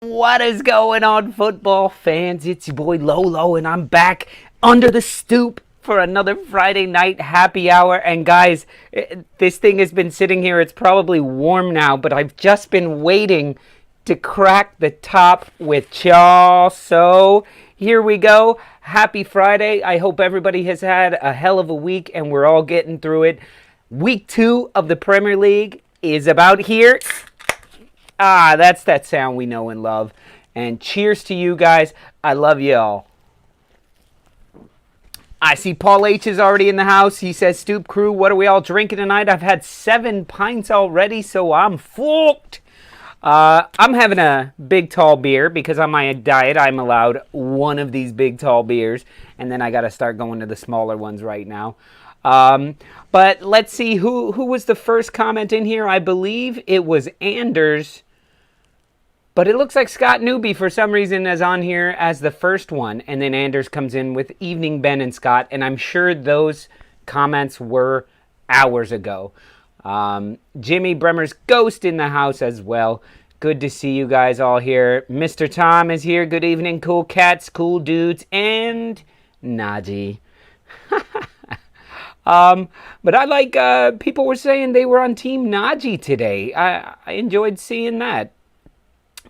What is going on, football fans? It's your boy Lolo, and I'm back under the stoop for another Friday night happy hour. And guys, this thing has been sitting here. It's probably warm now, but I've just been waiting to crack the top with y'all. So here we go. Happy Friday. I hope everybody has had a hell of a week, and we're all getting through it. Week 2 of the Premier League is about here. That's that sound we know and love. And cheers to you guys. I love y'all. I see Paul H is already in the house. He says, Stoop crew, what are we all drinking tonight? I've had 7 pints already, so I'm fucked. I'm having a big tall beer because on my diet I'm allowed one of these big tall beers. And then I got to start going to the smaller ones right now. But let's see who was the first comment in here. I believe it was Anders. But it looks like Scott Newby, for some reason, is on here as the first one. And then Anders comes in with Evening Ben and Scott. And I'm sure those comments were hours ago. Jimmy Bremner's Ghost in the house as well. Good to see you guys all here. Mr. Tom is here. Good evening, cool cats, cool dudes, and Naji. But I like, people were saying they were on Team Naji today. I enjoyed seeing that.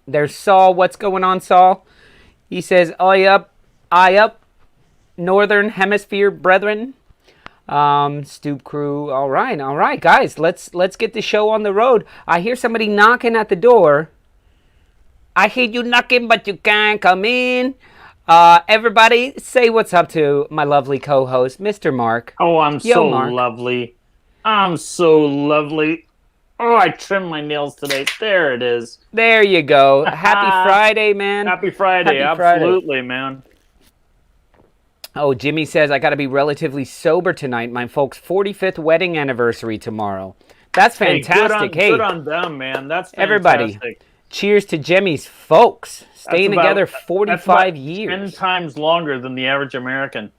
There's Saul. What's going on, Saul? He says, eye up, Northern Hemisphere brethren. Stoop crew. All right, guys. Let's get the show on the road. I hear somebody knocking at the door. I hear you knocking, but you can't come in. Everybody, say what's up to my lovely co-host, Mr. Mark. Oh, I'm so lovely. I'm so lovely. Oh, I trimmed my nails today. There it is. There you go. Happy Friday, man. Happy Friday. Happy Absolutely, Friday. Man. Oh, Jimmy says, I got to be relatively sober tonight. My folks' 45th wedding anniversary tomorrow. That's fantastic. Good on them, man. That's fantastic. Everybody, cheers to Jimmy's folks. Staying together 45 years. 10 times longer than the average American.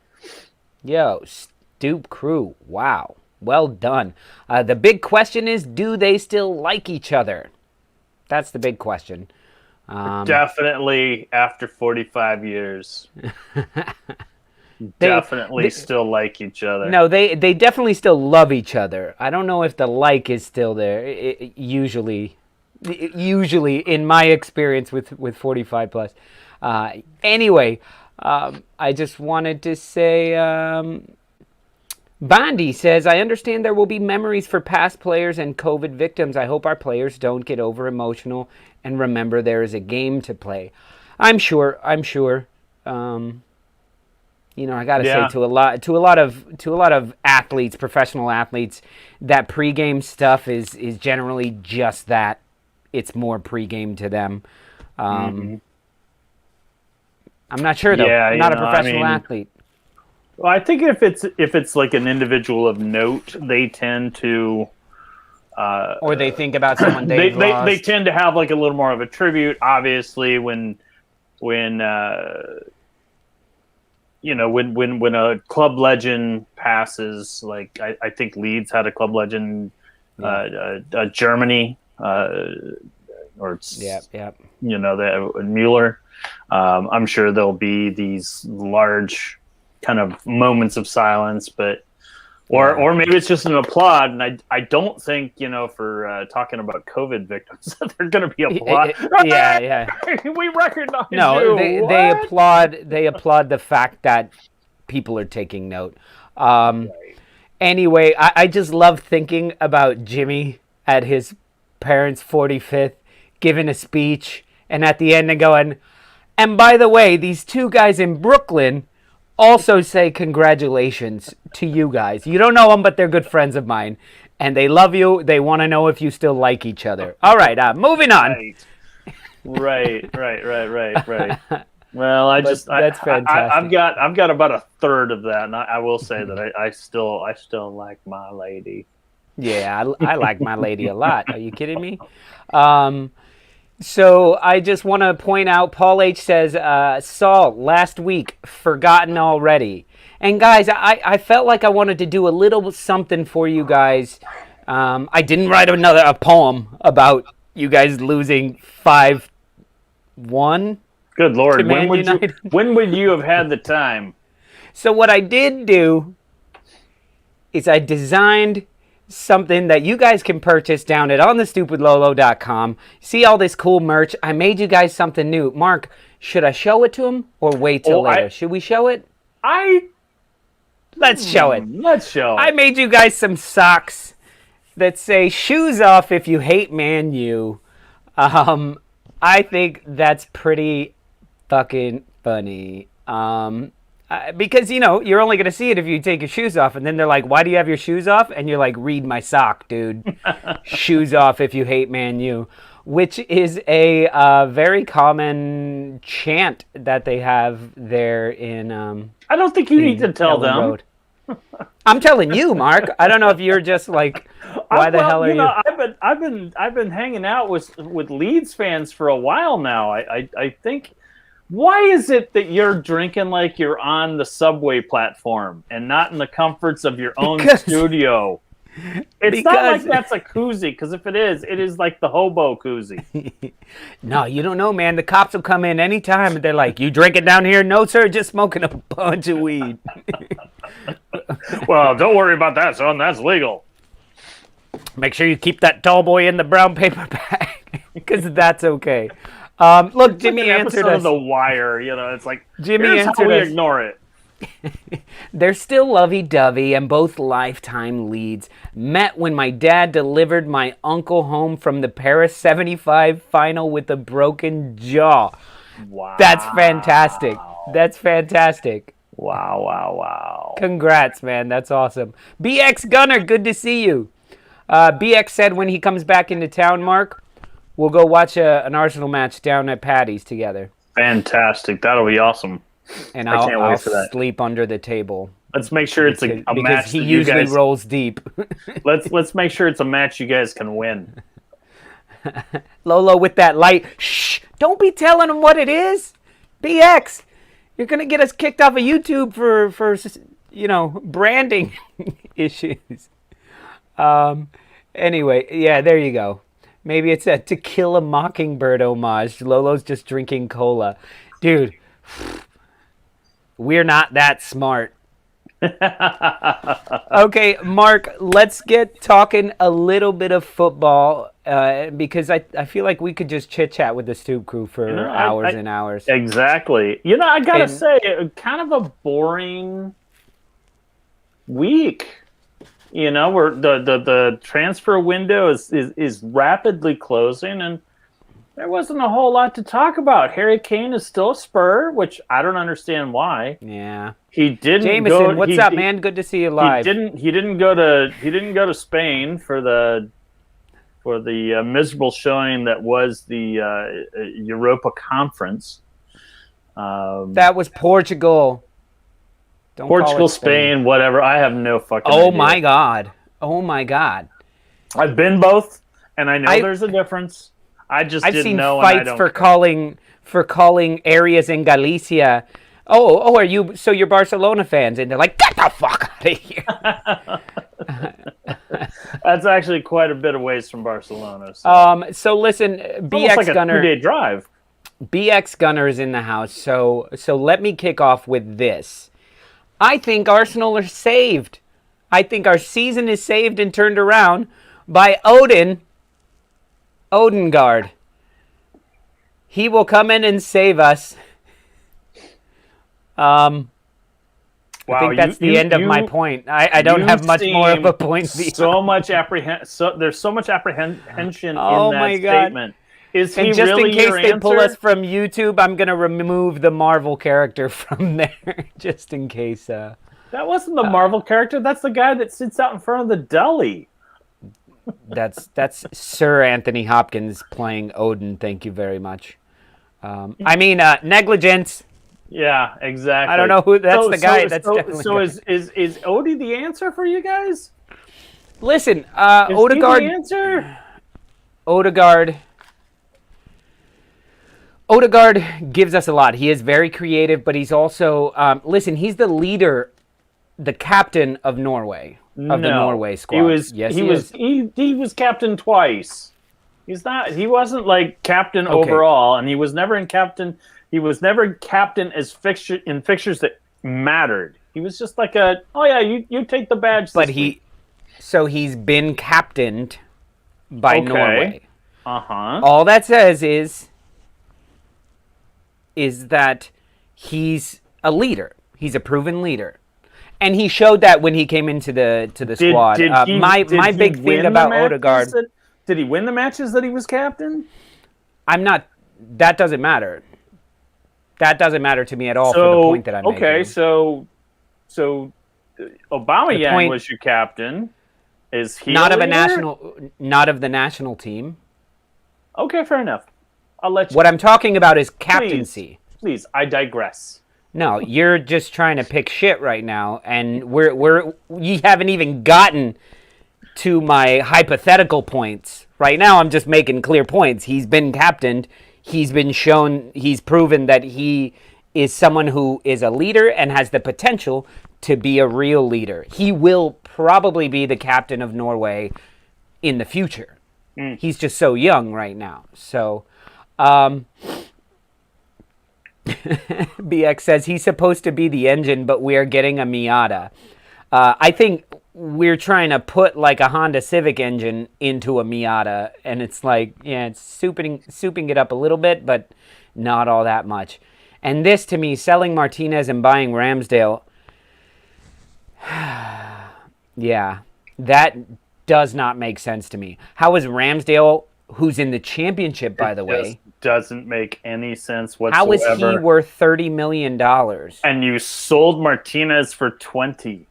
Yo, Stoop crew. Wow. Well done. The big question is, do they still like each other? That's the big question. Definitely after 45 years. They still like each other. No, they definitely still love each other. I don't know if the like is still there. Usually, in my experience with 45 plus. Anyway, I just wanted to say... Bondi says, I understand there will be memories for past players and COVID victims. I hope our players don't get over emotional and remember there is a game to play. I'm sure. I got to say to a lot of athletes, professional athletes, that pregame stuff is generally just that. It's more pregame to them. I'm not sure though. Yeah, I'm not a professional athlete. Well, I think if it's like an individual of note, they tend to, or they think about someone they've lost. They tend to have like a little more of a tribute. Obviously, when a club legend passes, like I think Leeds had a club legend, Germany, Mueller. I'm sure there'll be these large kind of moments of silence, but or maybe it's just an applaud. And I don't think for talking about COVID victims they're going to be applaud. Yeah. We recognize you. No, they applaud the fact that people are taking note. Right. Anyway, I just love thinking about Jimmy at his parents' 45th giving a speech, and at the end and going, and by the way, these 2 guys in Brooklyn also say congratulations to you guys. You don't know them, but they're good friends of mine. And they love you. They want to know if you still like each other. All right, moving on. Right. Well, that's fantastic. I've got about a third of that, and I will say that I still like my lady. Yeah, I like my lady a lot. Are you kidding me? So I just want to point out, Paul H says, Saul, last week, forgotten already. And guys, I felt like I wanted to do a little something for you guys. I didn't write a poem about you guys losing 5 1. Good Lord, To Man United. when would you have had the time? So what I did do is I designed something that you guys can purchase down at onthestupidlolo.com. See all this cool merch. I made you guys something new. Mark, should I show it to him or wait till later? Should we show it? Let's show it. Let's show it. I made you guys some socks that say "Shoes off if you hate Man U." I think that's pretty fucking funny. Because, you're only going to see it if you take your shoes off. And then they're like, why do you have your shoes off? And you're like, read my sock, dude. Shoes off if you hate Man U. Which is a very common chant that they have there in... I don't think you need to tell them. Road. I'm telling you, Mark. I don't know if you're just like, why the hell are you? I've been hanging out with Leeds fans for a while now. I think, why is it that you're drinking like you're on the subway platform and not in the comforts of your own studio? It's not like that's a koozie, because if it is like the hobo koozie. No, you don't know, man. The cops will come in anytime and they're like, you drinking down here? No, sir, just smoking a bunch of weed. Well, don't worry about that, son. That's legal. Make sure you keep that tall boy in the brown paper bag, because that's okay. Look, it's Jimmy like answered us. The Wire, it's like, Jimmy here's answered how we us. ignore it. They're still lovey-dovey and both lifetime leads. Met when my dad delivered my uncle home from the Paris 75 final with a broken jaw. Wow. That's fantastic. That's fantastic. Wow. Congrats, man. That's awesome. BxGunner, good to see you. BX said when he comes back into town, Mark, we'll go watch an Arsenal match down at Patty's together. Fantastic. That'll be awesome. And I can't wait for that. Sleep under the table. Let's make sure it's a match because he that usually you guys, rolls deep. let's make sure it's a match you guys can win. Lolo with that light. Shh! Don't be telling him what it is. BX, you're gonna get us kicked off of YouTube for branding issues. Anyway, yeah, there you go. Maybe it's a To Kill a Mockingbird homage. Lolo's just drinking cola. Dude, we're not that smart. Okay, Mark, let's get talking a little bit of football because I feel like we could just chit-chat with the Stoop crew for hours and hours. Exactly. I got to say, kind of a boring week. Where the transfer window is rapidly closing, and there wasn't a whole lot to talk about. Harry Kane is still a Spur, which I don't understand why. Yeah. He didn't Jameson, go. what's up, man? Good to see you live. He didn't go to Spain for the miserable showing that was the Europa Conference. That was Portugal. Don't Portugal, Spain, whatever. I have no fucking idea. Oh my god. I've been both, and I know there's a difference. I've seen fights for calling areas in Galicia. Oh, are you? So you're Barcelona fans, and they're like, get the fuck out of here. That's actually quite a bit of ways from Barcelona. So listen, BxGunner, like a 2-day drive. BxGunner is in the house. So let me kick off with this. I think Arsenal are saved. I think our season is saved and turned around by Odegaard. He will come in and save us. I think that's the end of my point. I don't have much more of a point. There's so much apprehension in that statement. Is he just really in case your they answer? pull us from YouTube, I'm going to remove the Marvel character from there, just in case. That wasn't the Marvel character. That's the guy that sits out in front of the deli. That's Sir Anthony Hopkins playing Odin. Thank you very much. Negligence. Yeah, exactly. I don't know who. That's the guy. That's definitely. So is Odie the answer for you guys? Listen, Is Odegaard. he the answer? Odegaard gives us a lot. He is very creative, but he's also he's the leader, the captain of Norway, the Norway squad. He was captain twice. He's not. He wasn't like captain Okay. overall, and he was never in captain. He was never captain as fixtures that mattered. He was just like you take the badge. But he's been captained by Norway. All that says is that he's a leader. He's a proven leader. And he showed that when he came into the squad. My big thing about Odegaard. Did he win the matches that he was captain? That doesn't matter. That doesn't matter to me at all for the point that I'm making. Okay, so Aubameyang was your captain. Is he not of the national team? Okay, fair enough. I'll let you. What I'm talking about is captaincy. Please, I digress. No, you're just trying to pick shit right now, and you haven't even gotten to my hypothetical points. Right now, I'm just making clear points. He's been captained. He's been shown. He's proven that he is someone who is a leader and has the potential to be a real leader. He will probably be the captain of Norway in the future. He's just so young right now. So, BX says he's supposed to be the engine, but we are getting a Miata. I think we're trying to put like a Honda Civic engine into a Miata, and it's like, it's souping it up a little bit, but not all that much. And this, to me, selling Martinez and buying Ramsdale, yeah, that does not make sense to me. How is Ramsdale, who's in the championship, by the way, doesn't make any sense whatsoever. How is he worth $30 million? And you sold Martinez for 20.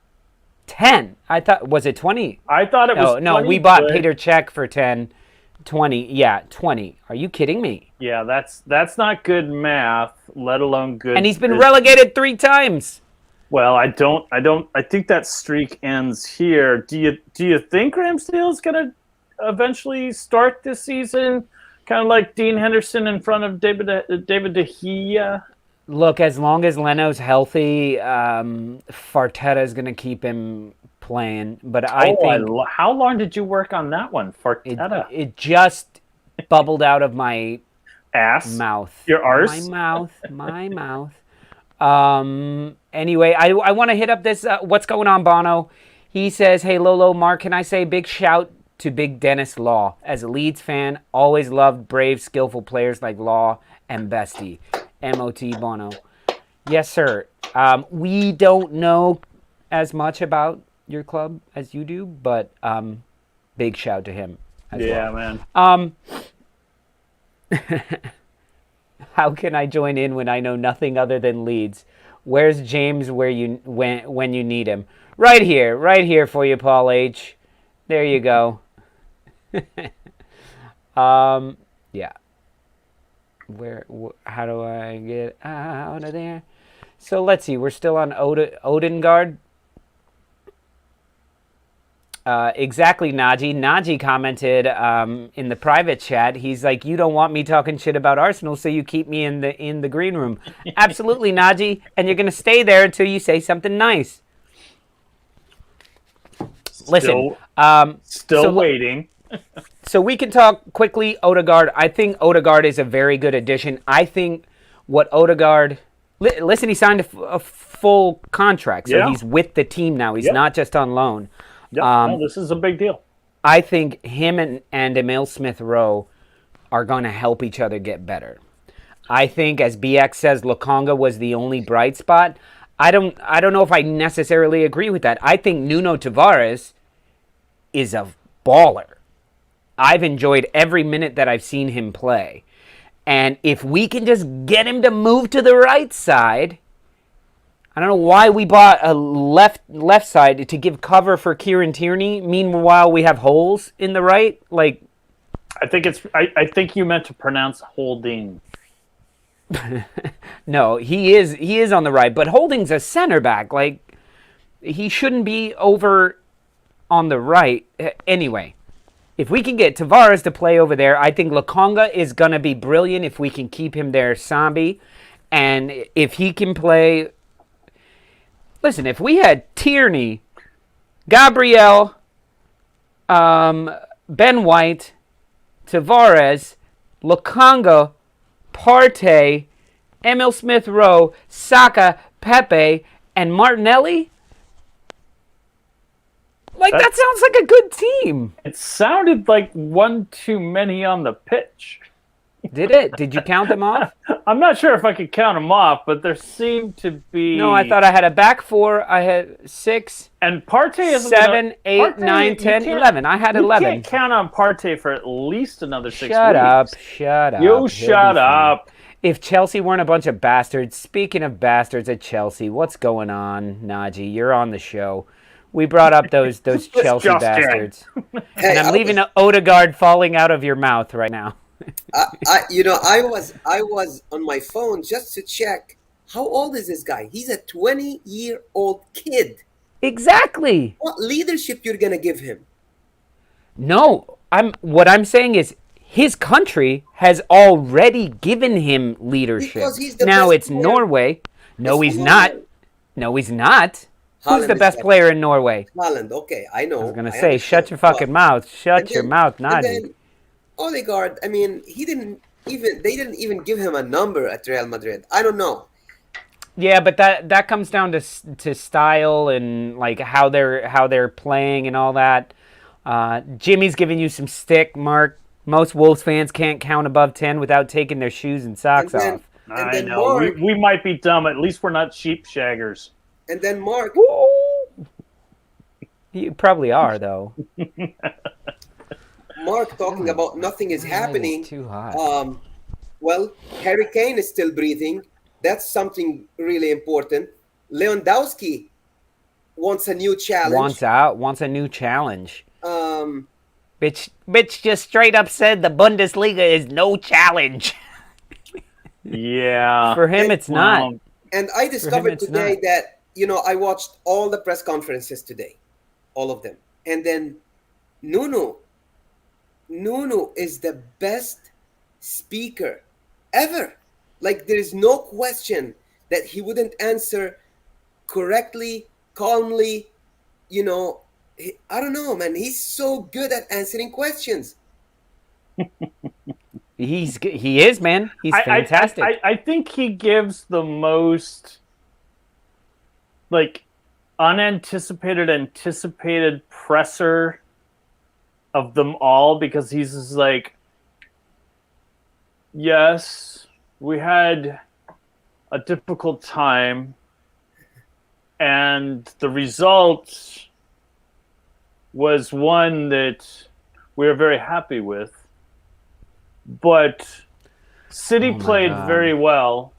10. I thought, was it 20? I thought it was 20. No, we bought Peter Cech for 10. 20. Yeah, 20. Are you kidding me? Yeah, that's not good math, let alone good. And he's been relegated 3 times. Well, I think that streak ends here. Do you think Ramsdale's going to eventually start this season kind of like Dean Henderson in front of David De Gea? Look, as long as Leno's healthy, Farteta is going to keep him playing. But I think... How long did you work on that one, Farteta? It just bubbled out of my mouth. Your arse? My mouth. Anyway, I want to hit up this, what's going on, Bono? He says, hey, Lolo, Mark, can I say big shout to Big Dennis Law? As a Leeds fan, always loved brave, skillful players like Law and Bestie. M.O.T. Bono. Yes, sir. We don't know as much about your club as you do, but big shout to him as well. Yeah, man. How can I join in when I know nothing other than Leeds? Where's James when you need him? Right here for you, Paul H. There you go. Yeah. How do I get out of there? So let's see. We're still on Odegaard. Exactly, Najee. Najee commented in the private chat. He's like, "You don't want me talking shit about Arsenal, so you keep me in the green room." Absolutely, Najee, and you're gonna stay there until you say something nice. Listen, still waiting. So we can talk quickly. Odegaard. I think Odegaard is a very good addition. I think what Odegaard. Listen, he signed a full contract, so he's with the team now. He's not just on loan. No, this is a big deal. I think him and Emile Smith-Rowe are going to help each other get better. I think, as BX says, Lokonga was the only bright spot. I don't know if I necessarily agree with that. I think Nuno Tavares is a baller. I've enjoyed every minute that I've seen him play. And if we can just get him to move to the right side... I don't know why we bought a left side to give cover for Kieran Tierney. Meanwhile, we have holes in the right. Like, I think you meant to pronounce Holding. No, he is on the right, but Holding's a center back. Like, he shouldn't be over on the right. Anyway, if we can get Tavares to play over there, I think Lokonga is gonna be brilliant if we can keep him there, Sambi, and if he can play. Listen, if we had Tierney, Gabriel, Ben White, Tavares, Lukonga, Partey, Emil Smith-Rowe, Saka, Pepe, and Martinelli? Like, that sounds like a good team. It sounded like one too many on the pitch. Did it? Did you count them off? I'm not sure if I could count them off, but there seemed to be... No, I thought I had a back four. I had 6, and Partey is 7, 8, 9, 10, 11. I had 11. You can't count on Partey for at least another 6 weeks. Shut up. You shut up. If Chelsea weren't a bunch of bastards, speaking of bastards at Chelsea, what's going on, Najee? You're on the show. We brought up those Chelsea bastards. And I'm leaving Odegaard falling out of your mouth right now. I was on my phone just to check how old is this guy. He's a 20-year-old kid. Exactly. What leadership you're gonna give him? No, what I'm saying is his country has already given him leadership. Because he's the now best it's player. Norway. No, he's not. No, he's not. Who's Haaland the is best better. player in Norway? Haaland, okay, I know. I was gonna I say, shut your fucking mouth. Shut your mouth, And Najee. then Odegaard, I mean, they didn't even give him a number at Real Madrid. I don't know. Yeah, but that comes down to style and like how they're playing and all that. Jimmy's giving you some stick, Mark. Most Wolves fans can't count above 10 without taking their shoes and socks off. I know. We might be dumb. At least we're not sheep shaggers. And then Mark. You probably are, though. Mark talking about nothing is happening. It's too hot. Well, Harry Kane is still breathing. That's something really important. Lewandowski wants a new challenge. Wants a new challenge. Bitch just straight up said the Bundesliga is no challenge. Yeah. For him, it's not. And I discovered today not. that, I watched all the press conferences today. All of them. And then Nuno is the best speaker ever. Like, there is no question that he wouldn't answer correctly, calmly. I don't know, man. He's so good at answering questions. He is, man. He's fantastic. I think he gives the most, like, anticipated presser of them all, because he's just like, yes, we had a difficult time, and the result was one that we are very happy with, but City played very well.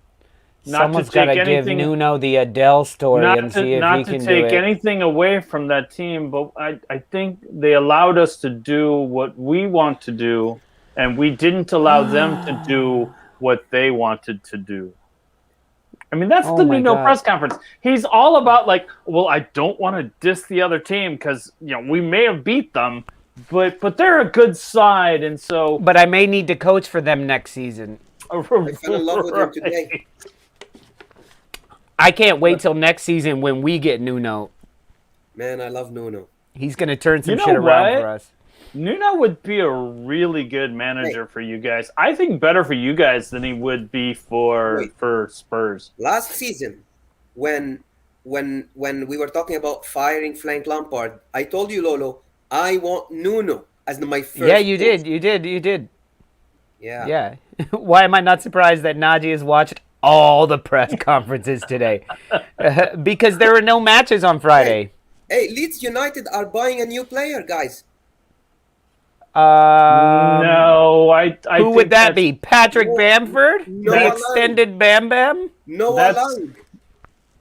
Someone's got to give Nuno the Adele story and see if he can do it. Not to take anything away from that team, but I think they allowed us to do what we want to do, and we didn't allow them to do what they wanted to do. I mean, that's the Nuno press conference. He's all about, like, well, I don't want to diss the other team because, we may have beat them, but they're a good side, and so... But I may need to coach for them next season. I fell in love with him today. I can't wait till next season when we get Nuno. Man, I love Nuno. He's going to turn some shit around for us. Nuno would be a really good manager for you guys. I think better for you guys than he would be for Spurs. Last season, when we were talking about firing Frank Lampard, I told you, Lolo, I want Nuno as my first. Yeah, you did. Yeah. Why am I not surprised that Najee has watched all the press conferences today? Because there were no matches on Friday. Hey, Leeds United are buying a new player, guys. No, I who would that be? Patrick Bamford? Noah The extended Bam Bam? Noah Lang.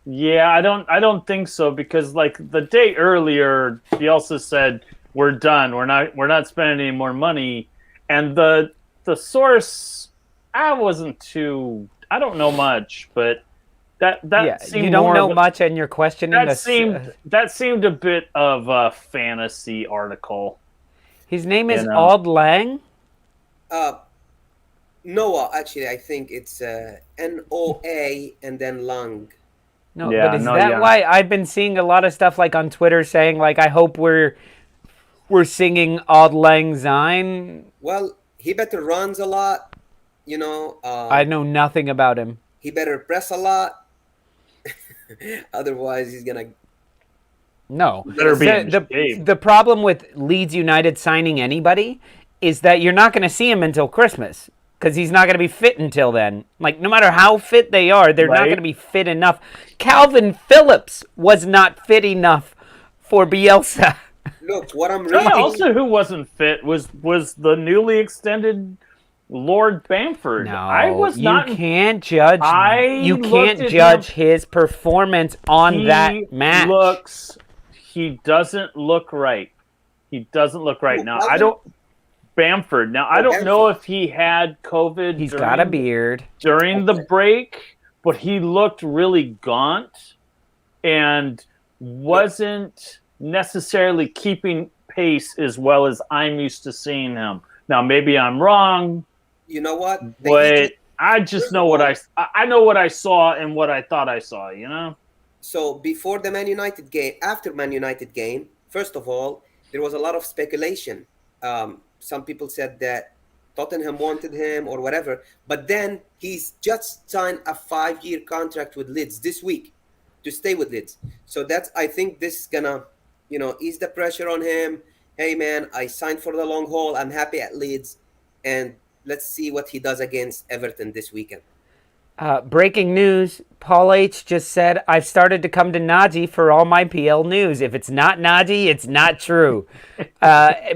Yeah, I don't think so, because like the day earlier, Bielsa said we're done. We're not spending any more money, and the source, I don't know much, but that seemed you don't know much, and you're questioning that seemed a bit of a fantasy article. His name is Auld Lang? Noah, actually, I think it's Noa and then Lang. No, but is that why I've been seeing a lot of stuff like on Twitter saying like I hope we're singing Auld Lang Syne? Well, he better runs a lot. You know, I know nothing about him. he better press a lot. Otherwise, he's gonna. No. Better be in the, shape. the problem with Leeds United signing anybody is that you're not going to see him until Christmas because he's not going to be fit until then. Like, no matter how fit they are, they're not Right. going to be fit enough. Calvin Phillips was not fit enough for Bielsa. Look, what I'm You know, reading. also, who wasn't fit was the newly extended Lord Bamford. No, I was not. You can't judge. You looked can't at judge him. his performance on that match. He doesn't look right. He doesn't look right Who, now. Calvin? I don't. Bamford. Now I don't know if he had COVID. He's got a beard. during the break, but he looked really gaunt and wasn't necessarily keeping pace as well as I'm used to seeing him. Now maybe I'm wrong, You know what? but I just know what I know what I saw and what I thought I saw, you know? So before the Man United game, after Man United game, first of all, there was a lot of speculation. Some people said that Tottenham wanted him or whatever, but then he's just signed a 5-year contract with Leeds this week to stay with Leeds. So I think this is gonna, ease the pressure on him. Hey man, I signed for the long haul. I'm happy at Leeds, and let's see what he does against Everton this weekend. Breaking news, Paul H. just said, I've started to come to Naji for all my PL news. If it's not Naji, it's not true.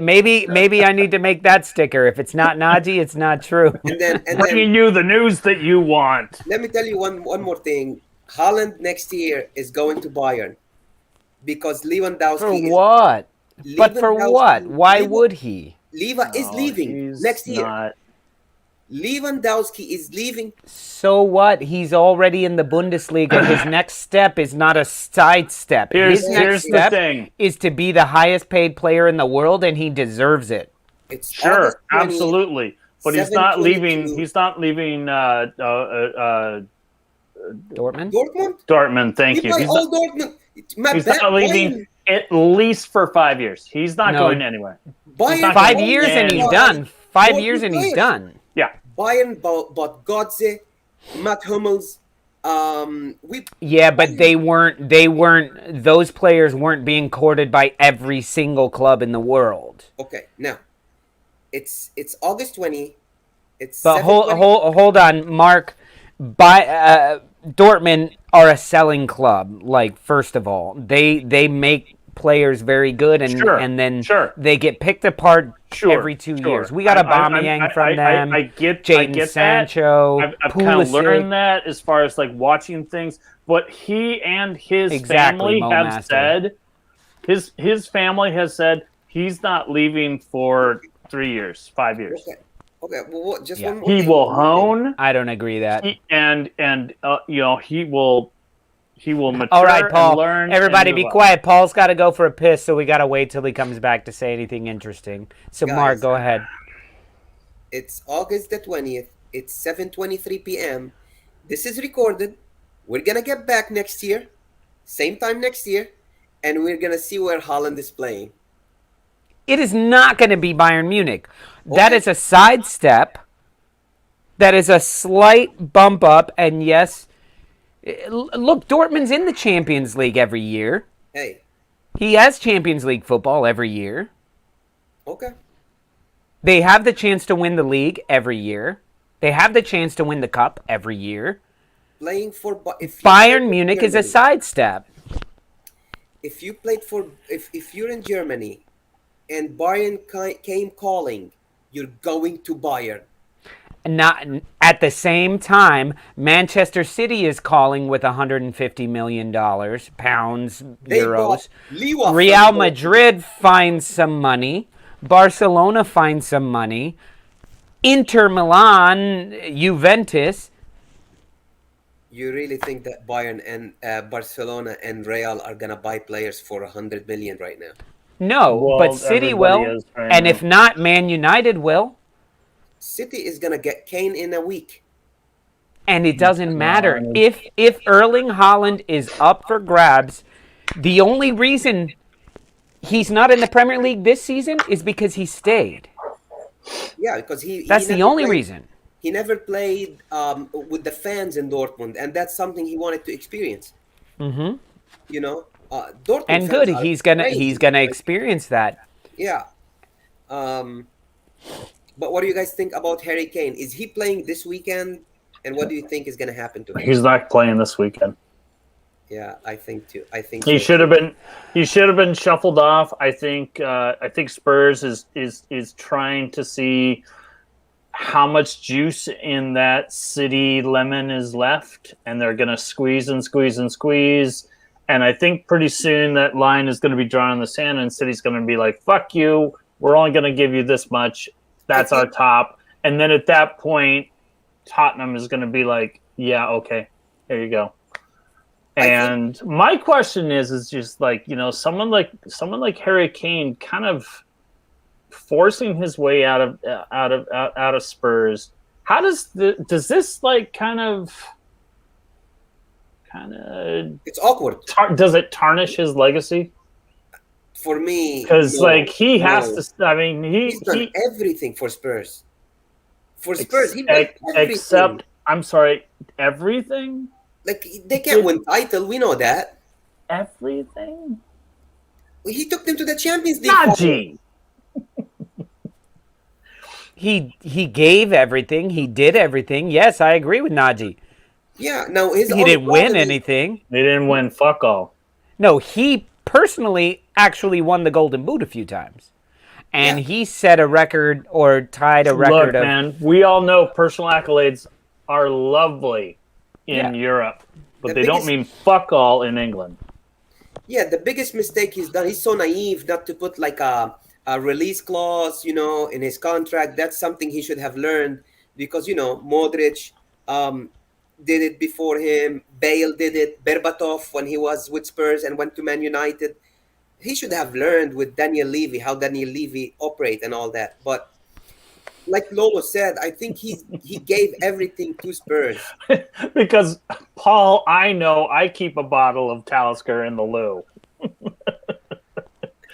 Maybe I need to make that sticker. If it's not Naji, it's not true. And then Bringing you the news that you want. let me tell you one more thing. Haaland next year is going to Bayern because Lewandowski For what? But for what? Why would he? Leva is leaving He's next year. not. Lewandowski is leaving. So what? He's already in the Bundesliga. His next step is not a sidestep. His next Here's the step thing. is to be the highest paid player in the world, and he deserves it. It's Sure, August 20th, absolutely. But he's not leaving. 7:22. He's not leaving Dortmund? Dortmund. Thank We you. play He's all not, Dortmund. he's not leaving at least for 5 years. He's not No. going anywhere. Bayern not 5 going years and he's anywhere. done. 5 Dortmund years and he's players. done. Yeah. Bayern bought Götze, Matt Hummels. Yeah, but they weren't. Those players weren't being courted by every single club in the world. Okay, now it's August 20. It's But 7:20. hold on, Mark. Dortmund are a selling club. Like, first of all, they make players very good, and Sure, and then sure. they get picked apart Sure, every 2 sure. years. We got Aubameyang from them. I get Jadon Sancho. I've kind of learned that as far as like watching things. But he and his Exactly, family Mo have Master. said his family has said he's not leaving for 3 years, 5 years. Okay. Well, just Yeah. one more He thing. will hone. I don't agree that. He will mature All right, Paul. and learn. Everybody and be move on. quiet. Paul's got to go for a piss, so we got to wait till he comes back to say anything interesting. So, Guys. Mark, go ahead. It's August the 20th. It's 7:23 p.m. This is recorded. We're gonna get back next year, same time next year, and we're gonna see where Haaland is playing. It is not going to be Bayern Munich. That Okay. is a sidestep. That is a slight bump up. And yes, look, Dortmund's in the Champions League every year. Hey, He has Champions League football every year. okay. They have the chance to win the league every year. They have the chance to win the cup every year. Playing for if you Bayern played Munich for is a Germany- sidestep. If you played for if you're in Germany, and Bayern came calling, you're going to Bayern. Not at the same time, Manchester City is calling with $150 million, pounds, They euros. bought Lewa Real from Madrid finds some money. Barcelona finds some money. Inter Milan, Juventus. You really think that Bayern and Barcelona and Real are gonna buy players for 100 million right now? No, Well, but City everybody will. is right And now. if not, Man United will. City is gonna get Kane in a week. And it doesn't matter. on. If Erling Haaland is up for grabs, the only reason he's not in the Premier League this season is because he stayed. Yeah, because he That's the never only played, reason. he never played with the fans in Dortmund, and that's something he wanted to experience. Mm-hmm. You know, Dortmund And good, fans are he's gonna crazy. Like, experience that. yeah. Um, but what do you guys think about Harry Kane? Is he playing this weekend? And what do you think is going to happen to him? He's not playing this weekend. Yeah, I think too. I think He so should have too. been. He should have been shuffled off. I think. I think Spurs is trying to see how much juice in that city lemon is left, and they're going to squeeze and squeeze and squeeze. And I think pretty soon that line is going to be drawn in the sand, and City's going to be like, "Fuck you! We're only going to give you this much. I That's our think top." And then at that point, Tottenham is going to be like, "Yeah, okay, here you go." I think And my question is just like, someone like Harry Kane kind of forcing his way out of Spurs. How does this like kind of it's awkward does it tarnish his legacy? for me. Because like he has No. to. I mean, He's done everything for Spurs. For Spurs, he done everything. except I'm sorry, everything. Like, they can't win title. We know that. Everything. He took them to the Champions League. Najee. He gave everything. He did everything. Yes, I agree with Najee. Yeah. Now his He only didn't win problem is- anything. They didn't win fuck all. No, he personally actually won the Golden Boot a few times. And Yeah. he set a record or tied a record Look, man, we all know personal accolades are lovely in Europe, but The they don't biggest- mean fuck all in England. Yeah, the biggest mistake he's done. He's so naive not to put like a release clause, in his contract. That's something he should have learned because Modric did it before him. Bale did it. Berbatov when he was with Spurs and went to Man United. He should have learned with Daniel Levy how Daniel Levy operate and all that. But like Lolo said, I think he gave everything to Spurs. Because, Paul, I know I keep a bottle of Talisker in the loo.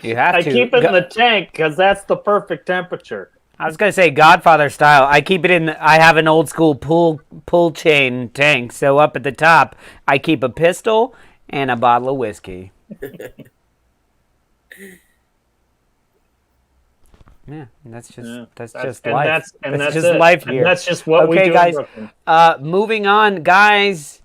You have I to. keep it in the tank because that's the perfect temperature. I was gonna say Godfather style. I keep it in. I have an old school pull chain tank. So up at the top, I keep a pistol and a bottle of whiskey. Yeah, that's just life. That's just it. life And here. that's just what we do. guys. In Brooklyn. Moving on, guys.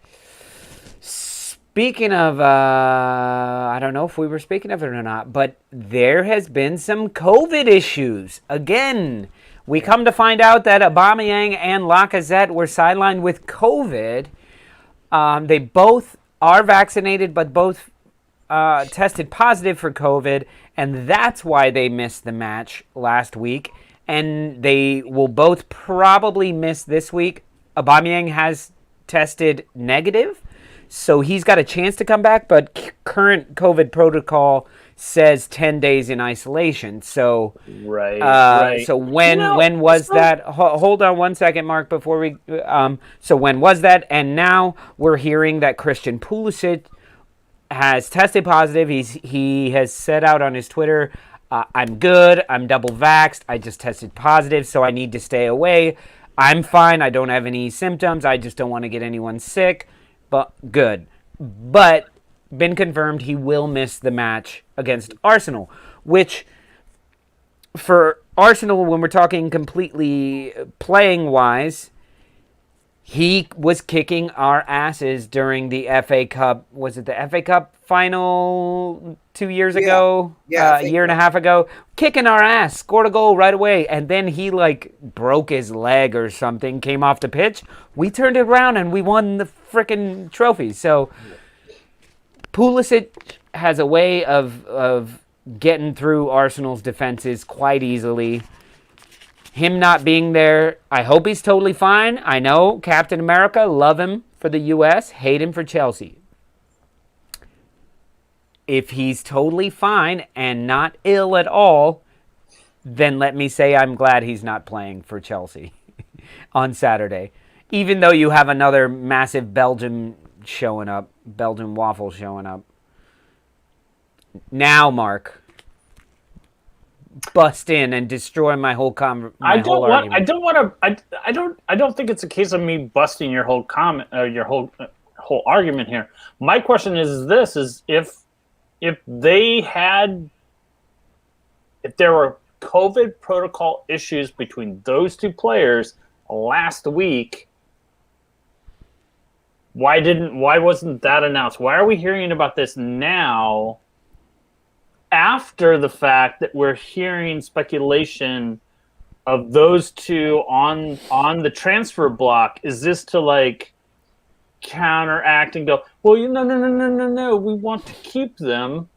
Speaking of, I don't know if we were speaking of it or not, but there has been some COVID issues. Again, we come to find out that Aubameyang and Lacazette were sidelined with COVID. They both are vaccinated, but both tested positive for COVID, and that's why they missed the match last week. And they will both probably miss this week. Aubameyang has tested negative, so he's got a chance to come back, but current COVID protocol says 10 days in isolation. So, right. So when was that? Hold on one second, Mark, before we. So when was that? And now we're hearing that Christian Pulisic has tested positive. He has said out on his Twitter, I'm good. I'm double vaxxed. I just tested positive, so I need to stay away. I'm fine. I don't have any symptoms. I just don't want to get anyone sick. But good. But been confirmed he will miss the match against Arsenal, which for Arsenal, when we're talking completely playing wise, he was kicking our asses during the FA Cup. Was it the FA Cup final 2 years ago? Yeah, a year and a half ago. Kicking our ass. Scored a goal right away. And then he, broke his leg or something. Came off the pitch. We turned it around and we won the frickin' trophy. So, Pulisic has a way of getting through Arsenal's defenses quite easily. Him not being there, I hope he's totally fine. I know Captain America, love him for the U.S., hate him for Chelsea. If he's totally fine and not ill at all, then let me say I'm glad he's not playing for Chelsea on Saturday. Even though you have another massive Belgian waffle showing up. Now, Mark, bust in and destroy my whole argument. I don't think it's a case of me busting your whole comment, your whole argument here. My question is this: is if there were COVID protocol issues between those two players last week, why wasn't that announced? Why are we hearing about this now, after the fact that we're hearing speculation of those two on the transfer block? Is this to like counteract and go, well, no, we want to keep them,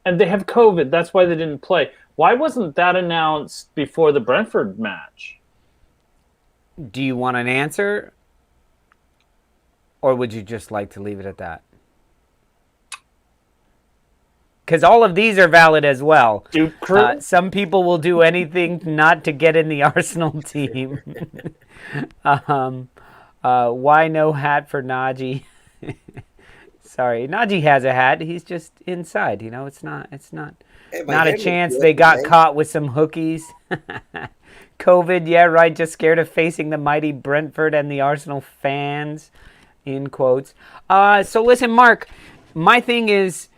and they have COVID, that's why they didn't play? Why wasn't that announced before the Brentford match? Do you want an answer, or would you just like to leave it at that? Because all of these are valid as well. Some people will do anything not to get in the Arsenal team. Why no hat for Naji? Sorry, Naji has a hat. He's just inside. It's not Hey, not a chance they got caught with some hookies. COVID, yeah, right. Just scared of facing the mighty Brentford and the Arsenal fans, in quotes. So listen, Mark, my thing is,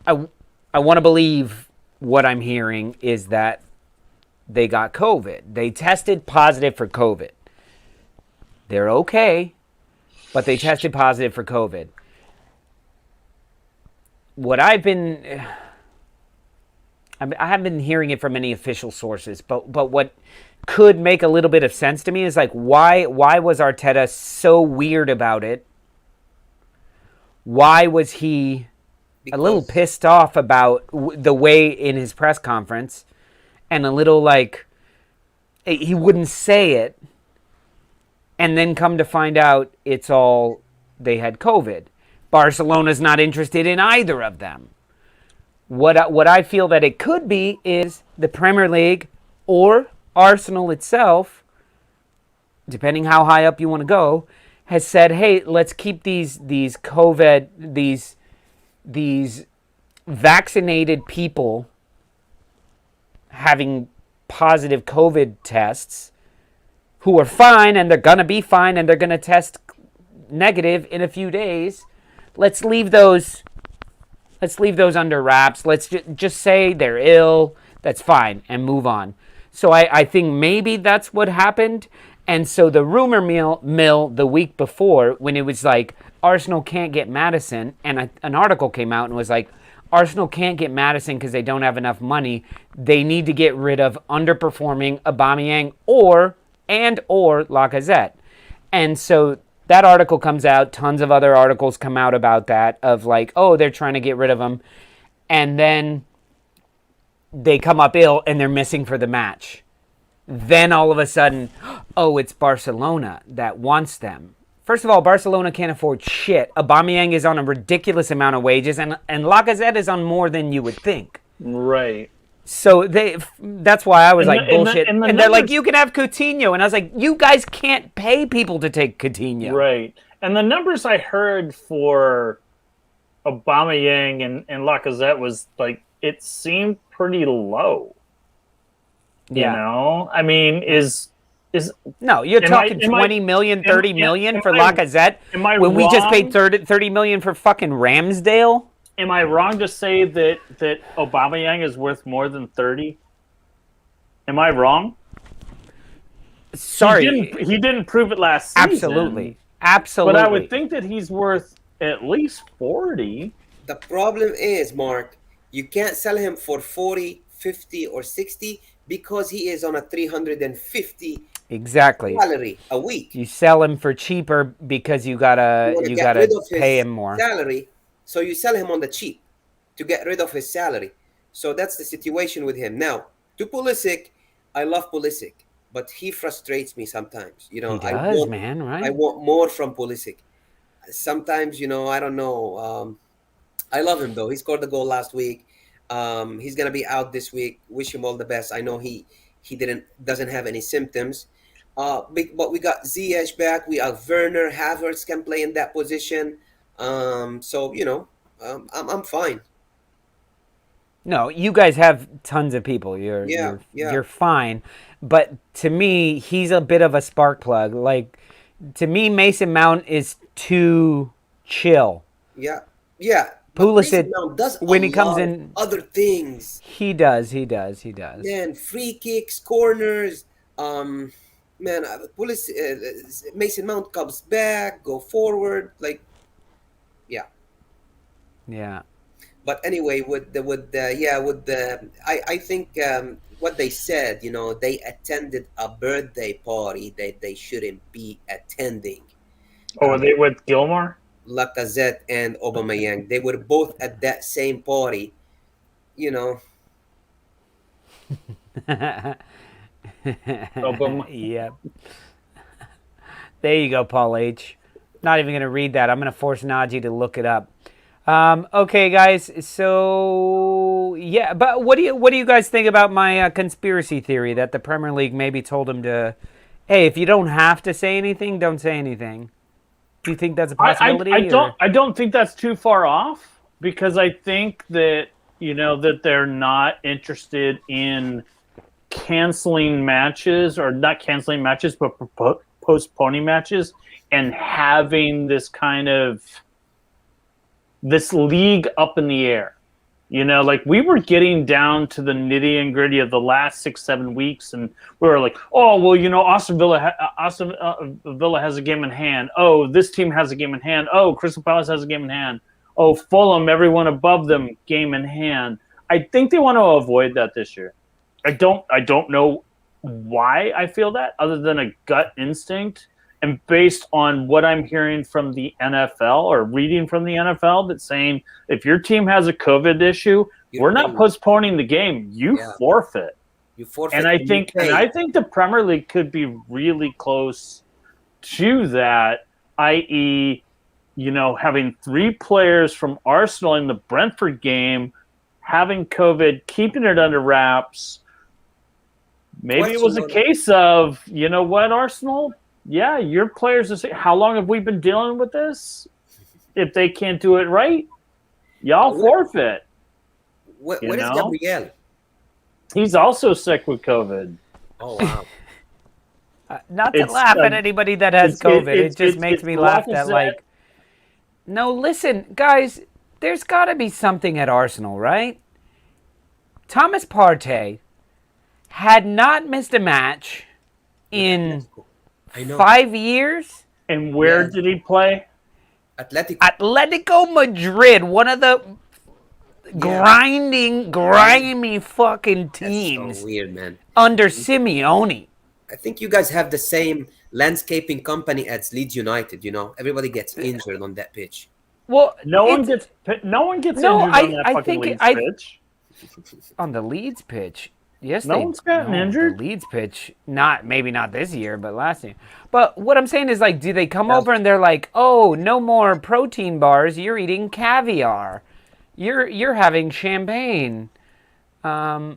I want to believe what I'm hearing is that they got COVID. They tested positive for COVID. They're okay, but they tested positive for COVID. I haven't been hearing it from any official sources, but what could make a little bit of sense to me is like, why was Arteta so weird about it? Why was he a little pissed off about the way in his press conference, and a little like he wouldn't say it, and then come to find out it's all they had COVID. Barcelona's not interested in either of them. What I feel that it could be is the Premier League or Arsenal itself, depending how high up you want to go, has said, hey, let's keep these COVID, these vaccinated people having positive COVID tests who are fine, and they're going to be fine, and they're going to test negative in a few days. Let's leave those under wraps. Let's just say they're ill. That's fine, and move on. So I think maybe that's what happened. And so the rumor mill the week before, when it was like, Arsenal can't get Maddison, and an article came out and was like, Arsenal can't get Maddison because they don't have enough money. They need to get rid of underperforming Aubameyang or Lacazette. And so that article comes out. Tons of other articles come out about that, of like, oh, they're trying to get rid of him. And then they come up ill and they're missing for the match. Then all of a sudden, oh, it's Barcelona that wants them. First of all, Barcelona can't afford shit. Aubameyang is on a ridiculous amount of wages, and Lacazette is on more than you would think. Right. So that's why I was like, bullshit. And they're like, you can have Coutinho. And I was like, you guys can't pay people to take Coutinho. Right. And the numbers I heard for Aubameyang and Lacazette was like, it seemed pretty low. Yeah. You know? I mean, no, you're talking 20 million, 30 million for Lacazette when we just paid 30 million for fucking Ramsdale? Am I wrong to say that Aubameyang is worth more than 30? Am I wrong? Sorry. He didn't prove it last season. Absolutely. But I would think that he's worth at least 40. The problem is, Mark, you can't sell him for 40, 50, or 60 because he is on a 350 salary a week. You sell him for cheaper because you gotta pay him more salary. So you sell him on the cheap to get rid of his salary. So that's the situation with him. Now, to Pulisic, I love Pulisic, but he frustrates me sometimes. You know, he does, right? I want more from Pulisic. Sometimes, you know, I don't know. I love him though. He scored the goal last week. He's gonna be out this week. Wish him all the best. I know he doesn't have any symptoms. But we got Ziyech back. We have Werner. Havertz can play in that position. So you know, I'm fine. No, you guys have tons of people. Yeah, yeah, You're fine. But to me, he's a bit of a spark plug. Like to me, Mason Mount is too chill. yeah, yeah. But Mason Pulisic, Mount does a when he comes lot of in, other things. he does, he does, he does. Man, free kicks, corners. Man, Mason Mount comes back, go forward. Like, yeah. Yeah. But anyway, I think what they said, they attended a birthday party that they shouldn't be attending. Oh, were they with Gilmore? Lacazette and Aubameyang, they were both at that same party. You know, Yep. There you go, Paul H. Not even going to read that. I'm going to force Najee to look it up. Okay, guys. So yeah, but what do you guys think about my conspiracy theory that the Premier League maybe told him to, hey, if you don't have to say anything, don't say anything. Do you think that's a possibility? I don't think that's too far off, because I think that that they're not interested in canceling matches, or not canceling matches, but postponing matches, and having this kind of this league up in the air. Like we were getting down to the nitty and gritty of the last 6-7 weeks, and we were like, oh well, Aston Villa has a game in hand. Oh, this team has a game in hand. Oh, Crystal Palace has a game in hand. Oh, Fulham, everyone above them, game in hand. I think they want to avoid that this year. I don't know why I feel that, other than a gut instinct. And based on what I'm hearing from the NFL, or reading from the NFL, that's saying if your team has a COVID issue, we're not postponing the game. You forfeit. You forfeit. And I think the Premier League could be really close to that, i.e., having 3 players from Arsenal in the Brentford game having COVID, keeping it under wraps. Maybe it was a case of, you know what, Arsenal? Yeah, your players are saying, how long have we been dealing with this? If they can't do it right, y'all forfeit. What is Gabriel? He's also sick with COVID. Oh, wow. Not to laugh at anybody that has COVID. It just makes me laugh that, like, no, listen, guys, there's got to be something at Arsenal, right? Thomas Partey had not missed a match in 5 years. And where did he play? Atletico Madrid, one of the grimy fucking teams. That's so weird, man. Under Simeone. I think you guys have the same landscaping company as Leeds United. Everybody gets injured on that pitch. Well, no one gets injured on that fucking Leeds pitch. On the Leeds pitch. Yes, no one's gotten injured. The Leeds pitch, maybe not this year, but last year. But what I'm saying is, like, do they come over and they're like, "Oh, no more protein bars. You're eating caviar. You're having champagne." Or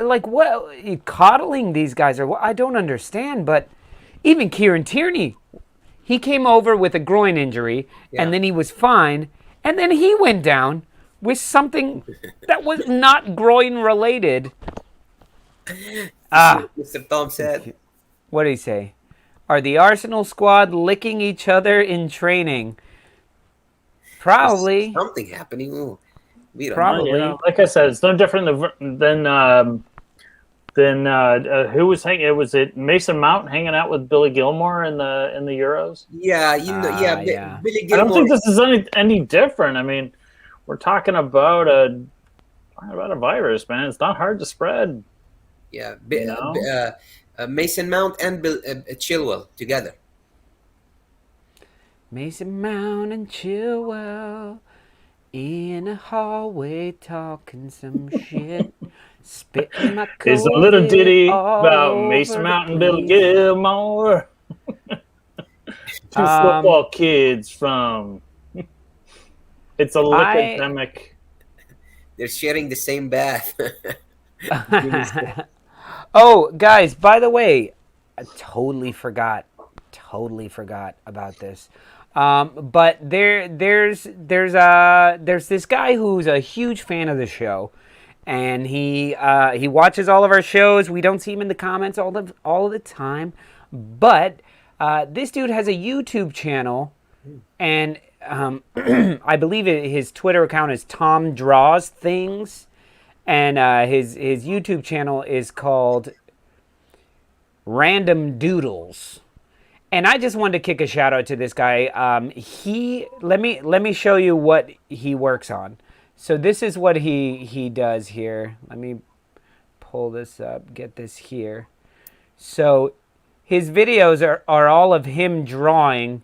like what? Coddling these guys, or what? I don't understand. But even Kieran Tierney, he came over with a groin injury, and then he was fine, and then he went down with something that was not groin related. Mr. Tom said. What did he say? Are the Arsenal squad licking each other in training? Probably. There's something happening. Ooh, we don't Probably. know. Like I said, it's no different than who was hanging. Was it Mason Mount hanging out with Billy Gilmore in the Euros? Yeah, Billy Gilmore. I don't think this is any different. I mean, we're talking about a virus, man. It's not hard to spread. Yeah, Mason Mount and Chilwell together. Mason Mount and Chilwell in a hallway talking some shit, spitting my cold. It's a little ditty about Mason Mount and Billy Gilmore. Two football kids from. It's a epidemic. They're sharing the same bath. Oh, guys, by the way, I totally forgot about this. But there's this guy who's a huge fan of the show, and he watches all of our shows. We don't see him in the comments all of the time, but this dude has a YouTube channel, and I believe his Twitter account is Tom Draws Things, and his YouTube channel is called Random Doodles. And I just wanted to kick a shout out to this guy. Let me show you what he works on. So this is what he does here. Let me pull this up, get this here. So his videos are all of him drawing.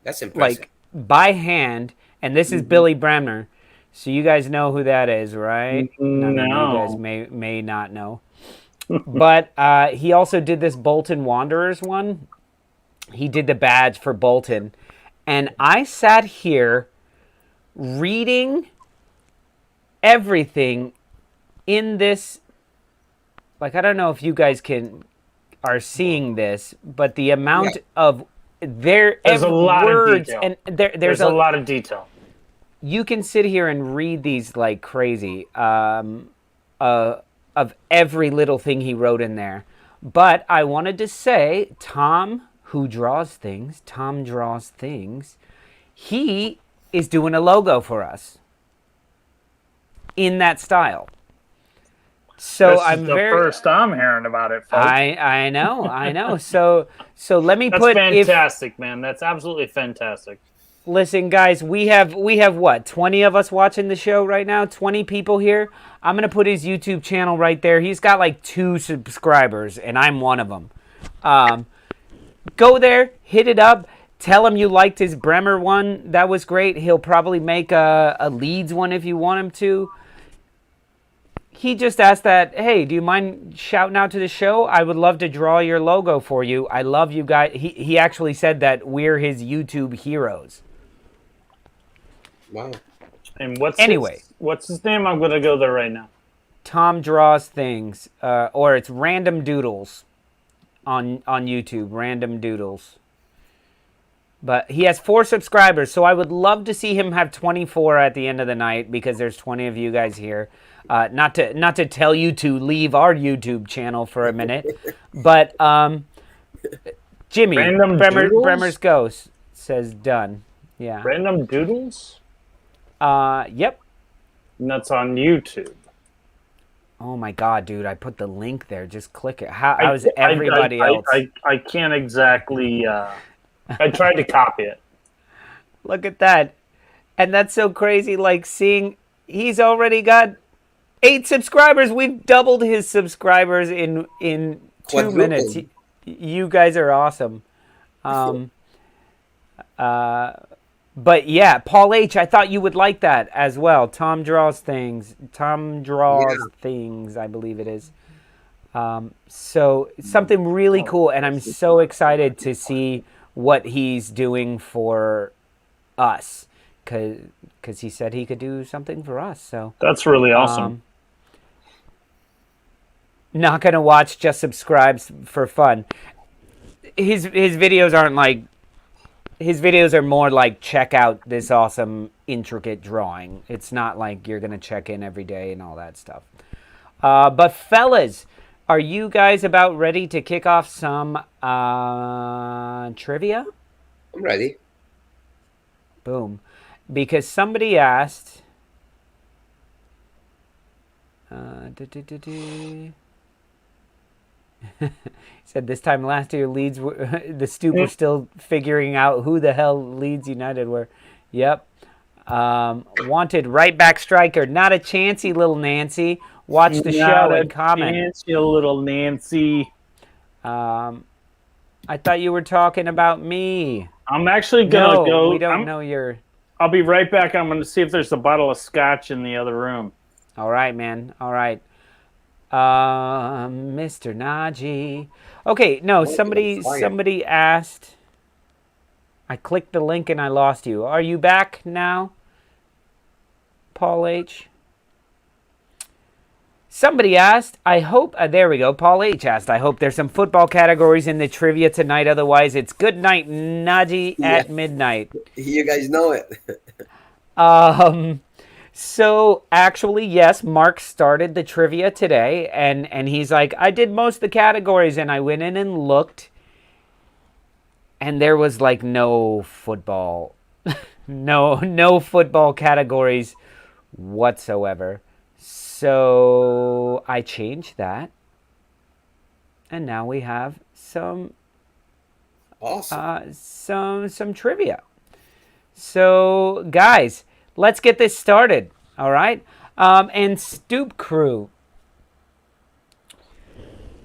That's impressive. Like by hand, and this is Billy Bremner. So you guys know who that is, right? None of you guys may not know. But he also did this Bolton Wanderers one. He did the badge for Bolton. And I sat here reading everything in this. Like, I don't know if you guys are seeing this, but the amount of there's a lot words of detail. And there's a lot of detail. You can sit here and read these like crazy. Of every little thing he wrote in there. But I wanted to say, Tom Draws Things, he is doing a logo for us in that style. So this is the first I'm hearing about it, folks. I know. So let me That's fantastic, man. That's absolutely fantastic. Listen, guys, we have what, 20 of us watching the show right now? 20 people here. I'm going to put his YouTube channel right there. He's got like 2 subscribers, and I'm one of them. Go there, hit it up. Tell him you liked his Bremner one. That was great. He'll probably make a Leeds one if you want him to. He just asked that, hey, do you mind shouting out to the show? I would love to draw your logo for you. I love you guys. He actually said that we're his YouTube heroes. Wow. And what's his name? I'm going to go there right now. Tom Draws Things, or it's Random Doodles on YouTube, Random Doodles. But he has 4 subscribers, so I would love to see him have 24 at the end of the night because there's 20 of you guys here. Not to tell you to leave our YouTube channel for a minute, but Jimmy, Bremner's Ghost says done. Yeah. Random Doodles? Yep. And that's on YouTube. Oh my God, dude! I put the link there. Just click it. How's everybody else? I can't exactly. I tried to copy it. Look at that, and that's so crazy. Like seeing he's already got 8 subscribers. We've doubled his subscribers in 2 minutes. You guys are awesome. But yeah, Paul H., I thought you would like that as well. Tom Draws Things, I believe it is. So something really cool, and I'm so excited to see what he's doing for us, because he said he could do something for us. So that's really awesome. Not gonna watch, just subscribes for fun. His videos aren't like. His videos are more like, check out this awesome, intricate drawing. It's not like you're going to check in every day and all that stuff. But fellas, are you guys about ready to kick off some trivia? I'm ready. Boom. Because somebody asked... He said this time last year, Leeds, the Stoop were still figuring out who the hell Leeds United were. Yep. Wanted right back striker. Not a chancey, little Nancy. Watch the show and comment. Nancy, little Nancy. I thought you were talking about me. I'm actually going to go. We don't know your... I'll be right back. I'm going to see if there's a bottle of scotch in the other room. All right, man. All right. Mr. Najee. Okay, no, somebody asked. I clicked the link and I lost you. Are you back now, Paul H? Somebody asked, I hope, there we go, Paul H asked, I hope there's some football categories in the trivia tonight, otherwise it's good night, Najee, at midnight. You guys know it. So actually, yes, Mark started the trivia today, and he's like, I did most of the categories, and I went in and looked, and there was like no football, no football categories whatsoever. So I changed that, and now we have some Awesome. some trivia. So guys, let's get this started. All right, and Stoop Crew.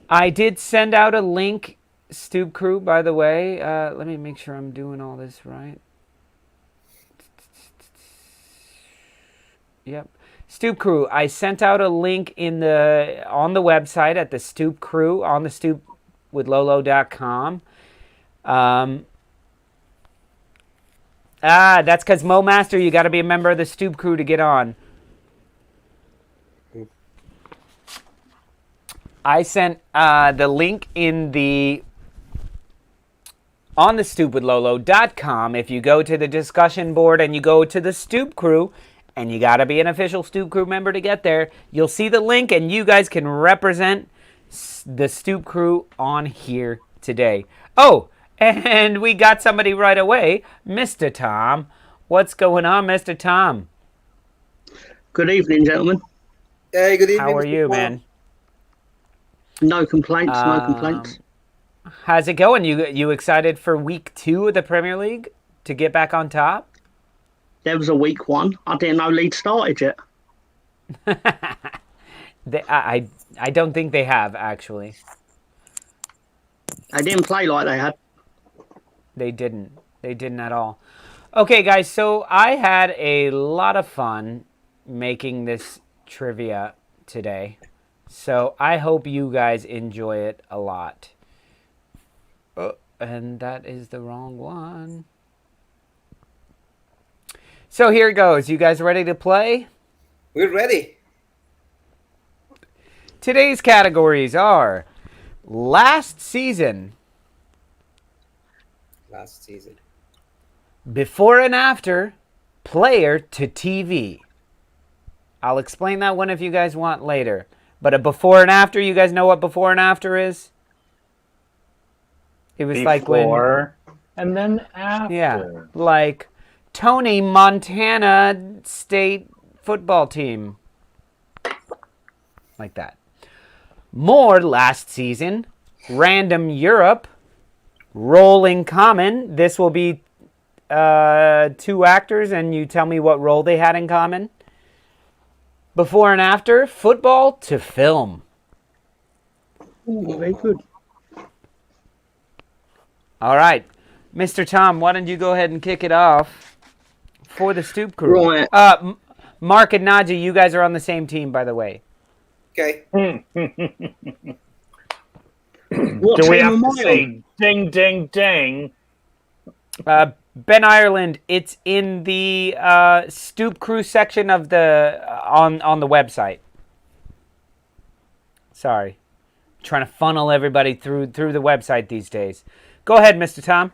I did send out a link, Stoop Crew, by the way. Let me make sure I'm doing all this right. Yep. Stoop Crew, I sent out a link on the website at the Stoop Crew on the stoopwithlolo.com. That's because Mo Master, you got to be a member of the Stoop Crew to get on. I sent the link on the stoopwithlolo.com. If you go to the discussion board and you go to the Stoop Crew, and you got to be an official Stoop Crew member to get there, you'll see the link, and you guys can represent the Stoop Crew on here today. Oh, and we got somebody right away, Mr. Tom. What's going on, Mr. Tom? Good evening, gentlemen. Hey, good evening. How are Mr. you, Paul. man? No complaints, no complaints. How's it going? You excited for week 2 of the Premier League to get back on top? There was a week 1. I didn't know Leeds started yet. I don't think they have, actually. They didn't play like they had. They didn't. They didn't at all. Okay, guys, so I had a lot of fun making this trivia today. So I hope you guys enjoy it a lot. And that is the wrong one. So here it goes. You guys ready to play? We're ready. Today's categories are last season, Last season. before and after, player to TV. I'll explain that one if you guys want later. But a before and after, you guys know what before and after is? It was like when... Before and then after. Yeah, like Tony Montana State football team. Like that. More last season. Random Europe. Rolling common. This will be 2 actors, and you tell me what role they had in common. Before and after. Football to film. Ooh, very good. All right. Mr. Tom, why don't you go ahead and kick it off for the Stoop Crew. Right. Mark and Naji, you guys are on the same team, by the way. Okay. What Do we team have am to I say ding, ding, ding? Ben Ireland, it's in the Stoop Crew section of the on the website. Sorry. Trying to funnel everybody through the website these days. Go ahead, Mr. Tom.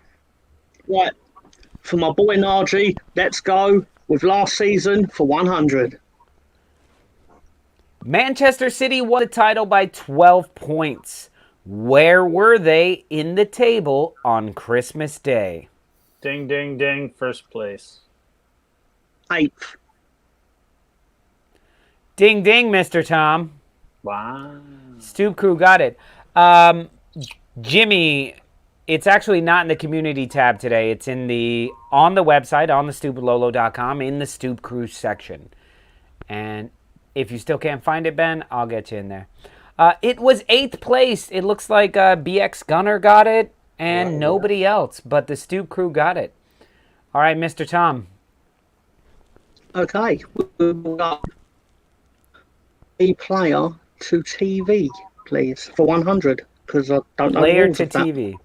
Right. For my boy Naji, let's go with last season for 100. Manchester City won the title by 12 points. Where were they in the table on Christmas Day? Ding, ding, ding. First place. 8th. Ding, ding, Mr. Tom. Wow. Stoop Crew got it. Jimmy, it's actually not in the community tab today. It's on the website, on the stoopwithlolo.com, in the Stoop Crew section. And if you still can't find it, Ben, I'll get you in there. It was 8th place. It looks like BxGunner got it, and nobody else, but the Stoop Crew got it. All right, Mr. Tom. Okay. We'll go a player to TV, please, for 100, because I don't know the Player rules to of that. TV.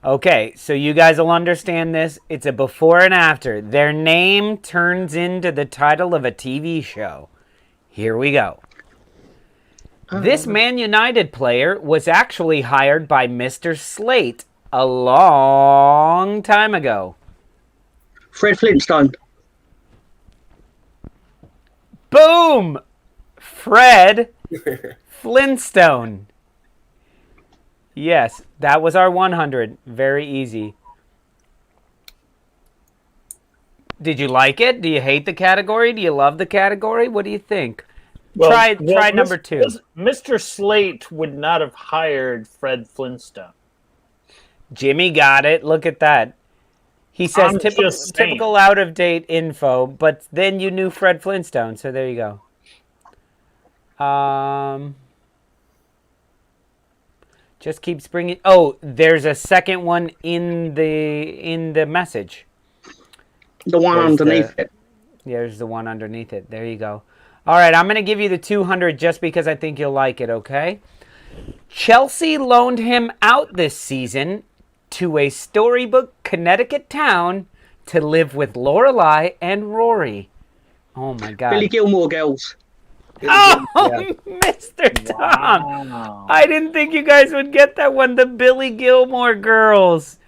Okay, so you guys will understand this. It's a before and after. Their name turns into the title of a TV show. Here we go. This Man United player was actually hired by Mr. Slate a long time ago. Fred Flintstone. Boom! Fred Flintstone. Yes, that was our 100. Very easy. Did you like it? Do you hate the category? Do you love the category? What do you think? Try number 2. Mr. Slate would not have hired Fred Flintstone. Jimmy got it. Look at that. He says typical out-of-date info, but then you knew Fred Flintstone, so there you go. Just keeps bringing... Oh, there's a second one in the message. The one underneath it. There's the one underneath it. There you go. All right, I'm going to give you the 200 just because I think you'll like it, okay? Chelsea loaned him out this season to a storybook Connecticut town to live with Lorelai and Rory. Oh, my God. Billy Gilmore Girls. Oh, yeah. Mr. Tom. Wow. I didn't think you guys would get that one. The Billy Gilmore Girls.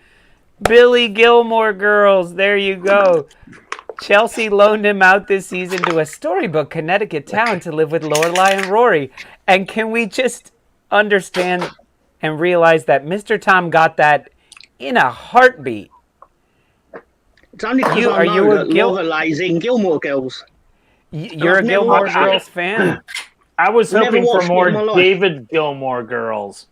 Billy Gilmore Girls. There you go. Chelsea loaned him out this season to a storybook Connecticut town to live with Lorelai and Rory. And can we just understand and realize that Mr. Tom got that in a heartbeat? It's only because I know that Lorelai's in Gilmore Girls. You're a Gilmore Girls fan? I was hoping for more David Gilmore Girls.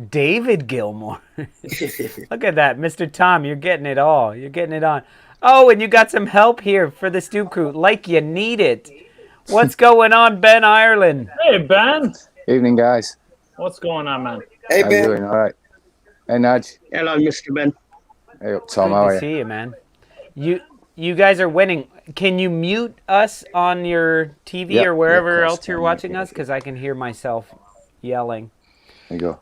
David Gilmore. Look at that. Mr. Tom, you're getting it all. You're getting it on. Oh, and you got some help here for the Stoop crew, like you need it. What's going on, Ben Ireland? Hey, Ben. Evening, guys. What's going on, man? Hey, How Ben. you doing? All right. Hey, Nudge. Hello, Mr. Ben. Hey, Tom. Good How to are you? see you, man. You guys are winning. Can you mute us on your TV or wherever else you're watching us? Because I can hear myself yelling. There you go.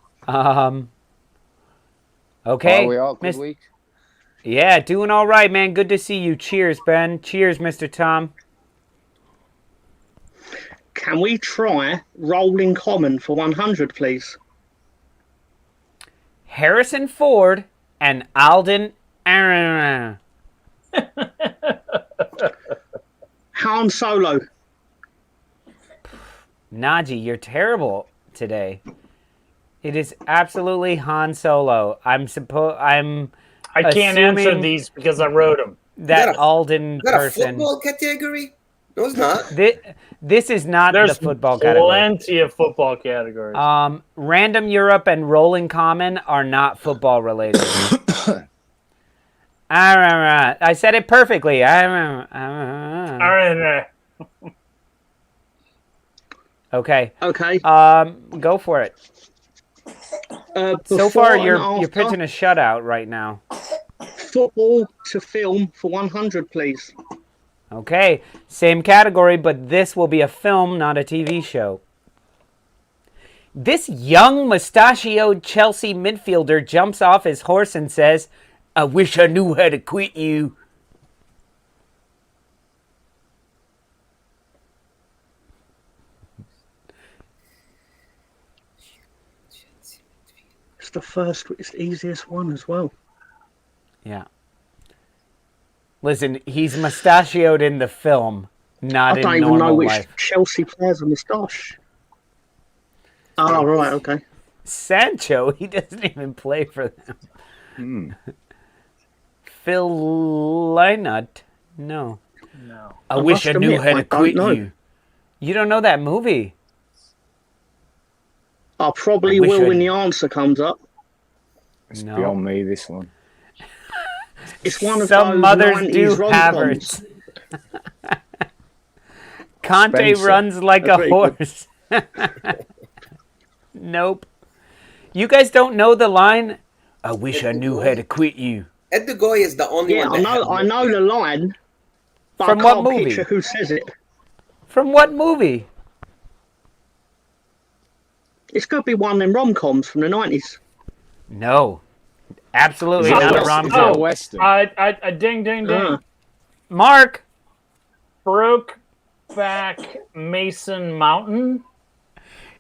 Okay. Are we all good week? Yeah, doing all right, man. Good to see you. Cheers, Ben. Cheers, Mr. Tom. Can we try rolling common for 100, please? Harrison Ford and Alden Aaron. Han Solo. Najee, you're terrible today. It is absolutely Han Solo. I can't answer these because I wrote them. That Alden Is that a person. football category? No, it's not. This is not There's the football category. plenty of football categories. Random Europe and Rolling Common are not football related. I said it perfectly. All right. Okay. Okay. Go for it. So far, you're pitching a shutout right now. Football to film for 100, please. Okay, same category, but this will be a film, not a TV show. This young mustachioed Chelsea midfielder jumps off his horse and says, "I wish I knew how to quit you." It's the easiest one as well. Yeah. Listen, he's mustachioed in the film, not in normal life. I don't even know which Chelsea player's a moustache. Oh, right, okay. Sancho, he doesn't even play for them. Phil Lynott, no. I wish I knew how to quit you. You don't know that movie? I probably will when the answer comes up. It's beyond me, this one. It's one of some those mothers 90s do have rom-coms. it. Conte Spencer. runs like a horse. Nope. You guys don't know the line? I wish I knew how to quit you. Ed the Goy is the only Yeah, one. I know the line, but From I what can't movie? picture who says it. From what movie? It's got to be one of them rom-coms from the 90s. No. Absolutely not a rom-com. Western. I ding, ding, ding. Mark. Brokeback Mason Mountain.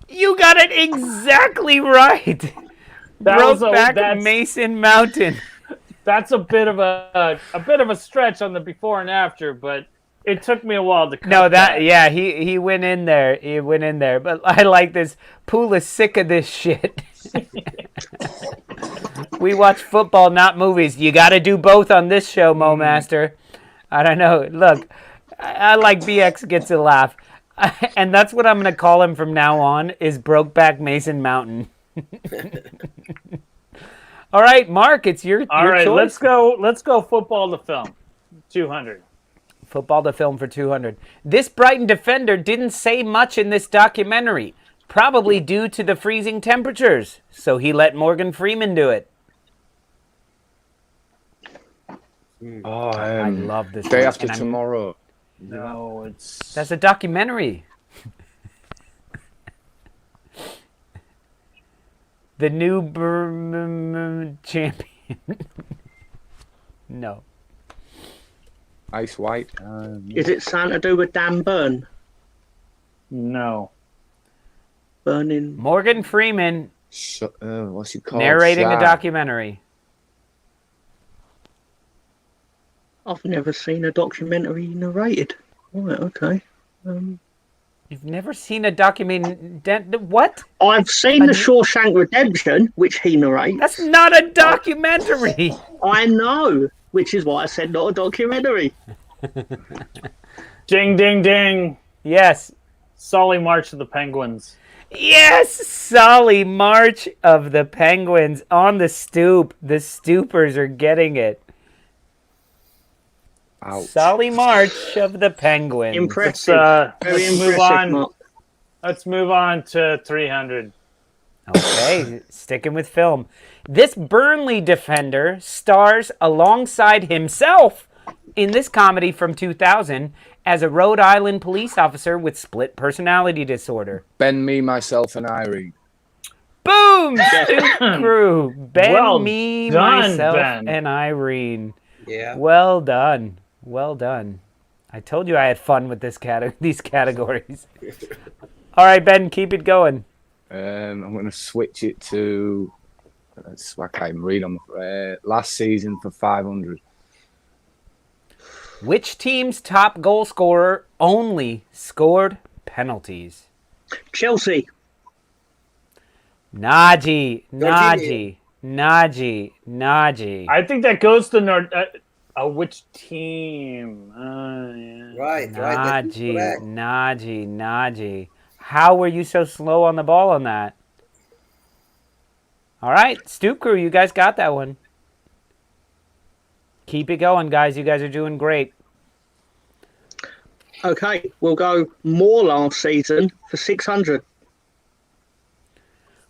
You got it exactly right. Brokeback Mason Mountain. That's a bit of a stretch on the before and after, but It took me a while to cut No, yeah, he went in there. He went in there. But I like this. Pool is sick of this shit. We watch football, not movies. You got to do both on this show, Mo Master. I don't know. Look, I like BX gets a laugh. And that's what I'm going to call him from now on, is Brokeback Mason Mountain. All right, Mark, it's your choice. Let's go football to film. 200. Football to film for 200. This Brighton defender didn't say much in this documentary, probably due to the freezing temperatures. So he let Morgan Freeman do it. I love this. Day After Tomorrow. No, that's a documentary. The new champion. No. Ice White. Is it something to do with Dan Byrne? No. Burning. Morgan Freeman. What's he called? Narrating a documentary. I've never seen a documentary narrated. Right, okay. You've never seen a documentary? What? I've seen The Shawshank Redemption, which he narrates. That's not a documentary. I know, which is why I said not a documentary. Ding, ding, ding. Yes. Solly March of the Penguins. Yes, Solly March of the Penguins on the stoop. The Stoopers are getting it. Ouch. Solly March of the Penguins. Impressive. Very Let's impressive, move on. Mark. Let's move on to 300. Okay, sticking with film. This Burnley defender stars alongside himself in this comedy from 2000 as a Rhode Island police officer with split personality disorder. Ben, Me, Myself, and Irene. Boom! Stoop crew. Ben, Well me, done, myself, Ben. and Irene. Yeah. Well done. Well done. I told you I had fun with these categories. All right, Ben, keep it going. I'm going to switch it to. I can't even read them. Last season for 500. Which team's top goal scorer only scored penalties? Chelsea. Naji. I think that goes to which team? Yeah. Right. Naji. How were you so slow on the ball on that? All right, Stoop crew, you guys got that one. Keep it going, guys. You guys are doing great. Okay, we'll go more last season for 600.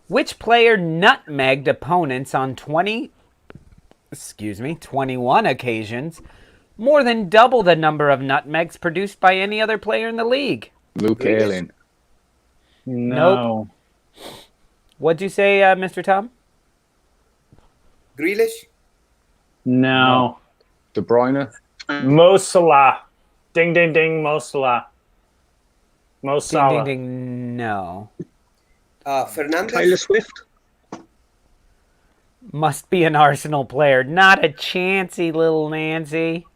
Which player nutmegged opponents on 21 occasions, more than double the number of nutmegs produced by any other player in the league? Luke Ayling. No. Nope. What'd you say, Mr. Tom? Grealish? No. De Bruyne. Mo Salah. Ding, ding, ding. Mo Salah. Mo Salah. Ding, ding, ding. No. Fernandez? Taylor Swift. Must be an Arsenal player. Not a chancy, little Nancy.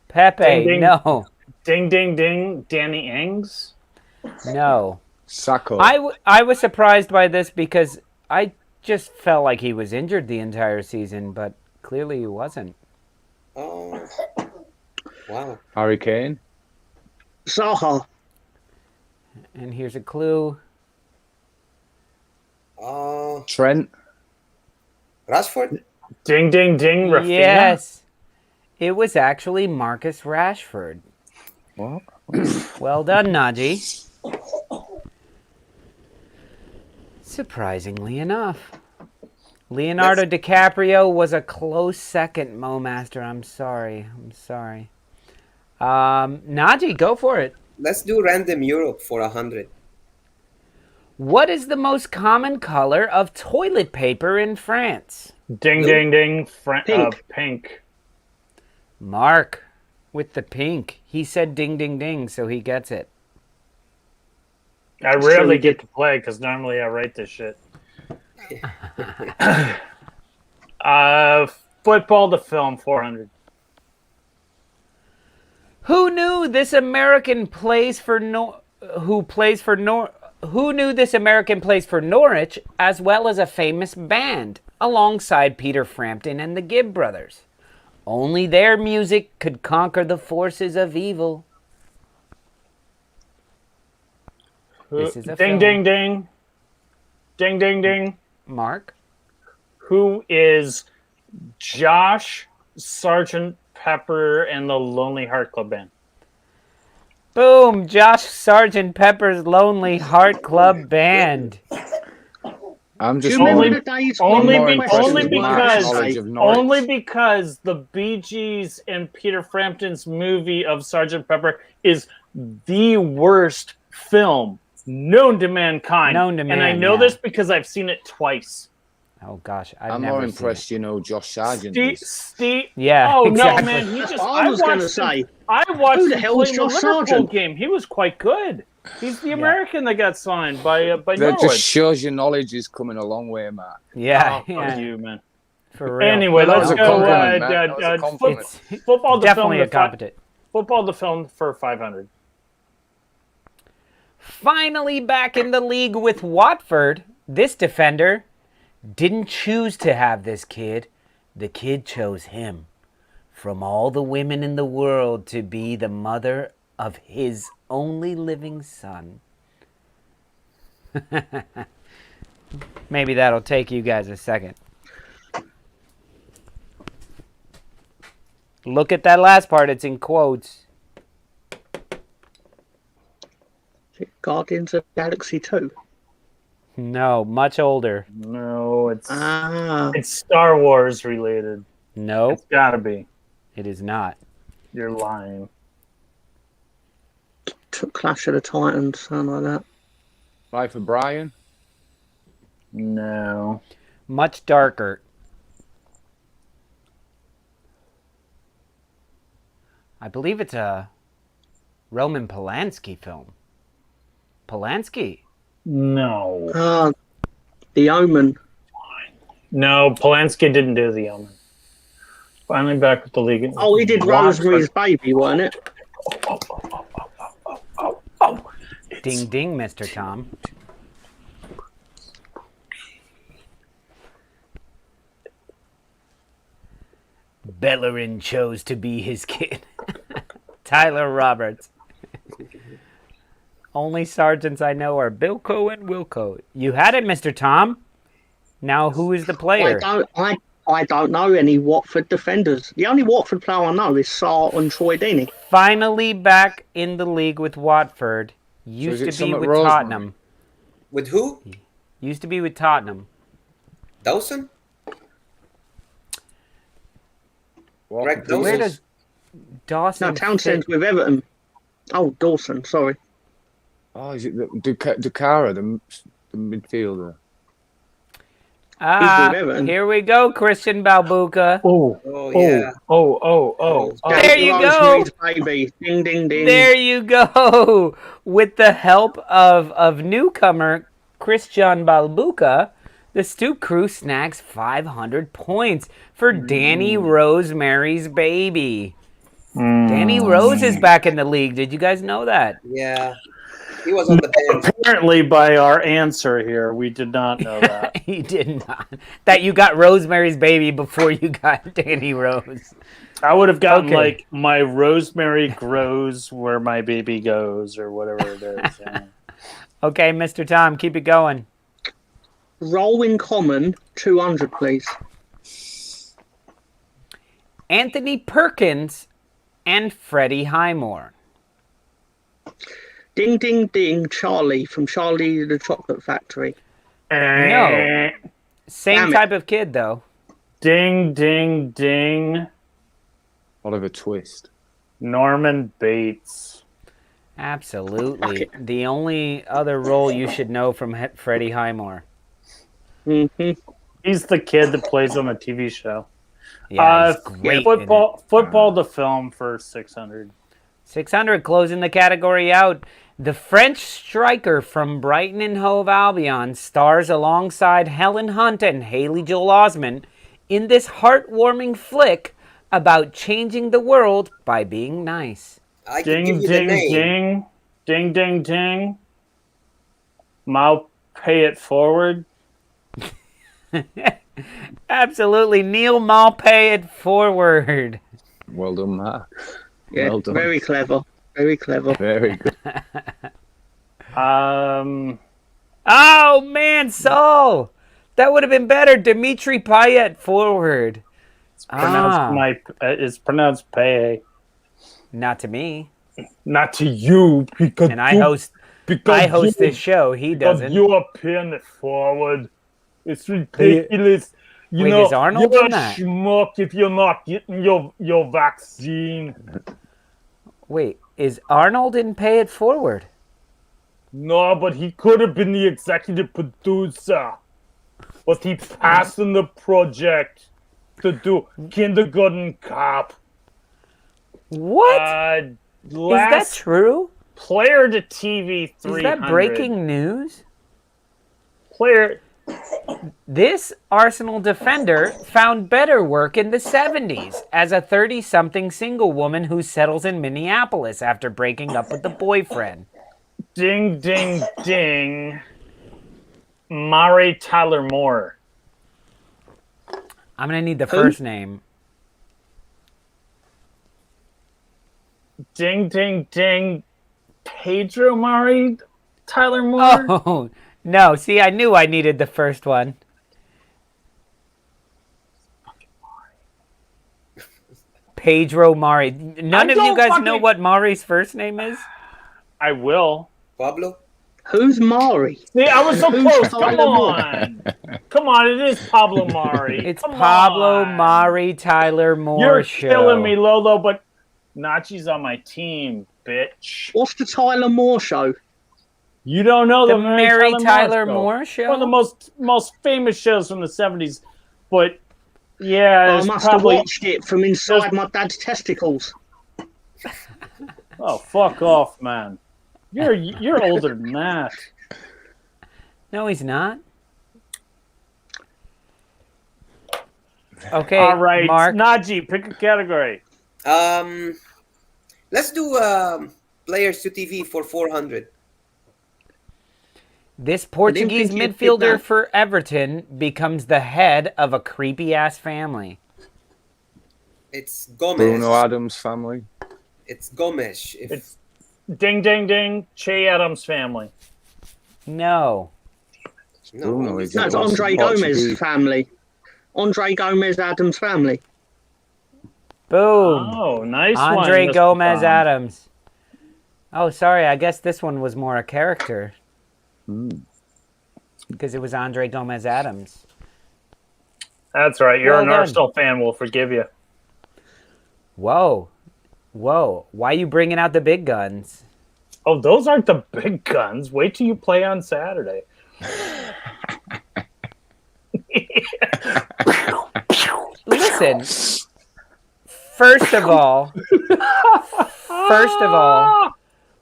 Pepe, Ding, ding. no. Ding, ding, ding. Danny Ings. No. Sacco. I was surprised by this because I just felt like he was injured the entire season, but clearly he wasn't. Oh. Wow. Harry Kane. Zaha. And here's a clue. Trent. Rashford? Ding, ding, ding. Rafinha. Yes. It was actually Marcus Rashford. What? Well done, Najee. Surprisingly enough. Leonardo DiCaprio was a close second, Mo Master. I'm sorry. Najee, go for it. Let's do random Europe for 100. What is the most common color of toilet paper in France? Ding, ding, ding. Pink. Pink. Mark with the pink. He said ding, ding, ding, so he gets it. I rarely get to play because normally I write this shit. Football to film 400. Who knew this American plays for Who knew this American plays for Norwich as well as a famous band alongside Peter Frampton and the Gibb brothers? Only their music could conquer the forces of evil. This is a Ding, film. ding, ding. Ding, ding, ding. Mark? Who is Josh Sergeant Pepper and the Lonely Heart Club Band? Boom! Josh Sergeant Pepper's Lonely Heart Club Band. I'm Do just you remember more- the days Only, when be, questions only were because knowledge of Norwich. only because the Bee Gees and Peter Frampton's movie of Sergeant Pepper is the worst film known to mankind. Known to and I man, know yeah. this because I've seen it twice. Oh gosh, I've I'm never more seen impressed, Josh Sargent. Steve. Yeah, Oh exactly. no, man! He That's just. what I was going to watched say. I watched Who the him hell play is in the Josh Liverpool Sargent? game. He was quite good. He's the American that got signed by That Norwich. just shows your knowledge is coming a long way, Matt. Yeah, Oh, yeah. fuck you, man. For real. Anyway, Well, that let's was a go. compliment, man. That was a compliment. Football to Definitely film a competent. football to film for 500. Finally back in the league with Watford, this defender didn't choose to have this kid. The kid chose him. From all the women in the world to be the mother of his only living son. Maybe that'll take you guys a second. Look at that last part. It's in quotes. Guardians of the Galaxy 2. No, much older. No, it's Ah. it's Star Wars related. Nope, It's gotta be. it is not. You're lying. Clash of the Titans, something like that. Life of Brian. No. Much darker. I believe it's a Roman Polanski film. Polanski. No. The Omen. No, Polanski didn't do The Omen. Finally back with the league. Oh, he did Rosemary's Baby, wasn't it? Ding ding, Mr. Tom. Bellerin chose to be his kid. Tyler Roberts. Only sergeants I know are Bilko and Wilco. You had it, Mr. Tom. Now who is the player? I don't know any Watford defenders. The only Watford player I know is Sar and Troy Deeney. Finally back in the league with Watford. Used is it to be Summit with Rosemary? Tottenham. With who? Used to be with Tottenham. Dawson? What? Greg Dawson? Where does Dawson No, Townsend's with Everton. Oh, Dawson, sorry. Oh, is it Dukara, the midfielder? Ah, with Everton. here we go, Christian Balbuka. Oh, Oh, yeah. oh. There you go. Rosemary's Baby. Ding, ding, ding. There you go. With the help of newcomer Christian Balbuka, the Stoop crew snags 500 points for Danny Rosemary's Baby. Danny Rose is back in the league. Did you guys know that? Yeah. He was on the bench. Apparently, by our answer here, we did not know that. He did not. That you got Rosemary's Baby before you got Danny Rose. I would have gotten Okay. like my rosemary grows where my baby goes, or whatever it is. Yeah. Okay, Mr. Tom, keep it going. Rolling common, 200, please. Anthony Perkins and Freddie Highmore. Ding, ding, ding, Charlie from Charlie the Chocolate Factory. No. Same Damn it. type of kid, though. Ding, ding, ding. Oliver Twist. Norman Bates. Absolutely. The only other role you should know from Freddie Highmore. Mm-hmm. He's the kid that plays on the TV show. Yeah, he's great in Football to film for 600. 600 closing the category out. The French striker from Brighton and Hove Albion stars alongside Helen Hunt and Haley Joel Osment in this heartwarming flick about changing the world by being nice. I can Ding, give you the ding, name. ding. Ding, ding, ding. Mao, pay it forward. Absolutely. Neil Mal, pay it forward. Well done, Mark. Yeah, Well done. very clever. Very clever. Very good. Oh, man, Saul. That would have been better. Dimitri Payet forward. It's pronounced pay. Not to me. Not to you, because And I host this show. He doesn't. You are paying it forward. It's ridiculous. Wait, is Arnold you're in that? a schmuck if you're not getting your vaccine. Wait, is Arnold in Pay It Forward? No, but he could have been the executive producer. But he passed on the project to do Kindergarten Cop. What? Is that true? Player to TV 300. Is that breaking news? Player. This Arsenal defender found better work in the 70s as a 30-something single woman who settles in Minneapolis after breaking up with the boyfriend. Ding, ding, ding. Mari Tyler Moore. I'm going to need the first name. Ding, ding, ding. Pedro Mari Tyler Moore? Oh, no. See, I knew I needed the first one. Pedro Mari. None of you guys know what Mari's first name is? I will. Pablo? Who's Mari? See, I was so Who's close. Tyler Come Moore? on. Come on, it is Pablo Mari. It's Come Pablo on. Mari Tyler Moore You're show. killing me, Lolo, but Nachi's on my team, bitch. What's the Tyler Moore show? You don't know The the Mary Tyler show. Moore show? One of the most famous shows from the 70s. But, yeah, I it's must have probably... watched it from inside my dad's testicles. Oh, fuck off, man. You're older than that. No, he's not. Okay, All right, Mark. Najee, pick a category. Let's do players to TV for 400. This Portuguese think you'd pick midfielder that. for Everton becomes the head of a creepy-ass family. It's Gomez. Bruno Adams' family. It's Gomes. It's ding, ding, ding. Che Adams family. No. Bruno is No, it's lots of Andre Portuguese. Gomez family. Andre Gomez Adams family. Boom. Oh, nice one. Andre Mr. Gomez Tom. Adams. Oh, sorry. I guess this one was more a character. Because it was Andre Gomez Adams. That's right. You're Well an done. Arsenal fan. We'll forgive you. Whoa. Whoa. Why are you bringing out the big guns? Oh, those aren't the big guns. Wait till you play on Saturday. Listen. First of all,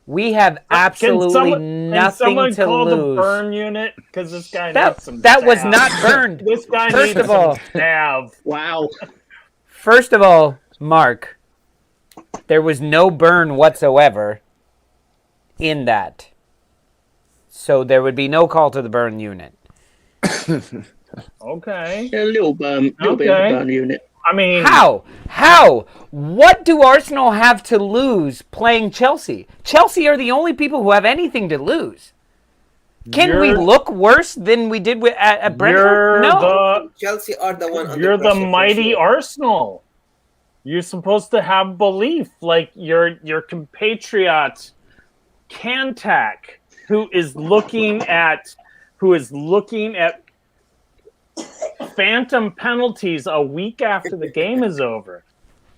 we have absolutely can nothing someone to call lose. the burn unit? Because this guy That needs some was stab. not burned. This guy First needs of all- some stab. Wow. First of all, Mark, there was no burn whatsoever in that. So there would be no call to the burn unit. Okay. Yeah, a little bit of a burn unit. I mean, How? What do Arsenal have to lose playing Chelsea? Chelsea are the only people who have anything to lose. Can we look worse than we did at Brentford? No. Chelsea are the one under You're the pressure for mighty sure. Arsenal. You're supposed to have belief, like your compatriot Kantak, who is looking at phantom penalties a week after the game is over,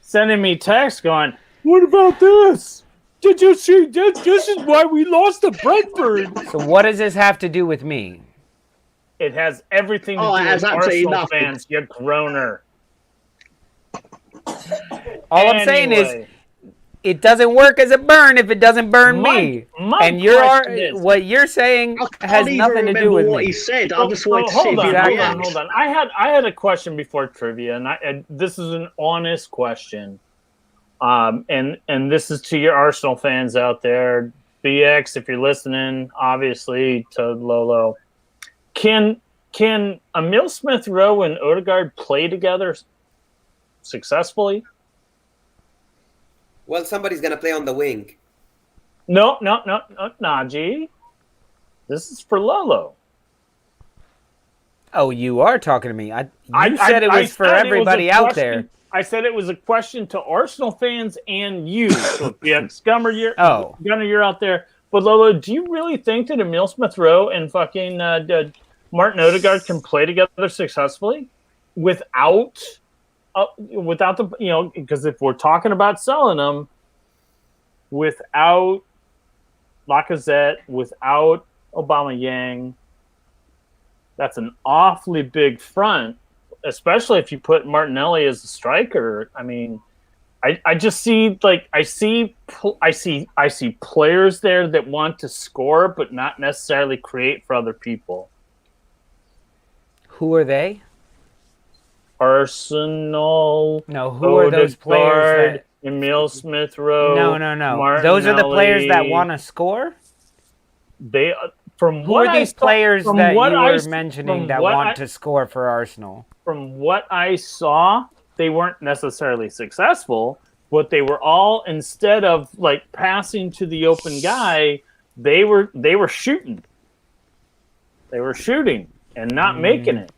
sending me texts going, "What about this? Did you see this? This is why we lost to Brentford." So what does this have to do with me? It has everything to Oh, it do has with absolutely Arsenal nothing. fans, you groaner. All I'm saying is Anyway. it doesn't work as a burn if it doesn't burn me. My And question is- what you're saying I has can't even nothing to remember do with what me. he said. I just wanted to see hold if on, he Exactly. hold reacts. on. I had a question before trivia, and this is an honest question. And this is to your Arsenal fans out there. BX, if you're listening, obviously to Lolo, can Emil Smith Rowe and Odegaard play together successfully? Well, somebody's gonna play on the wing. No, Najee. This is for Lolo. Oh, you are talking to me. You said it was for everybody out there. I said it was a question to Arsenal fans and you. So Gunner, you're out there. But Lolo, do you really think that Emil Smith Rowe and fucking Martin Odegaard can play together successfully without the because if we're talking about selling them, without Lacazette, without Aubameyang, that's an awfully big front, especially if you put Martinelli as a striker. I mean, I just see I see players there that want to score but not necessarily create for other people. Who are they? Arsenal. No, who are those players? Emil Smith Rowe. No. Martinelli. Those are the players that want to score? They from Who what are these I saw, players from that what you I- were mentioning from that what want I- to score for Arsenal? From what I saw, they weren't necessarily successful, but they were all, instead of passing to the open guy, they were shooting. They were shooting and not making it.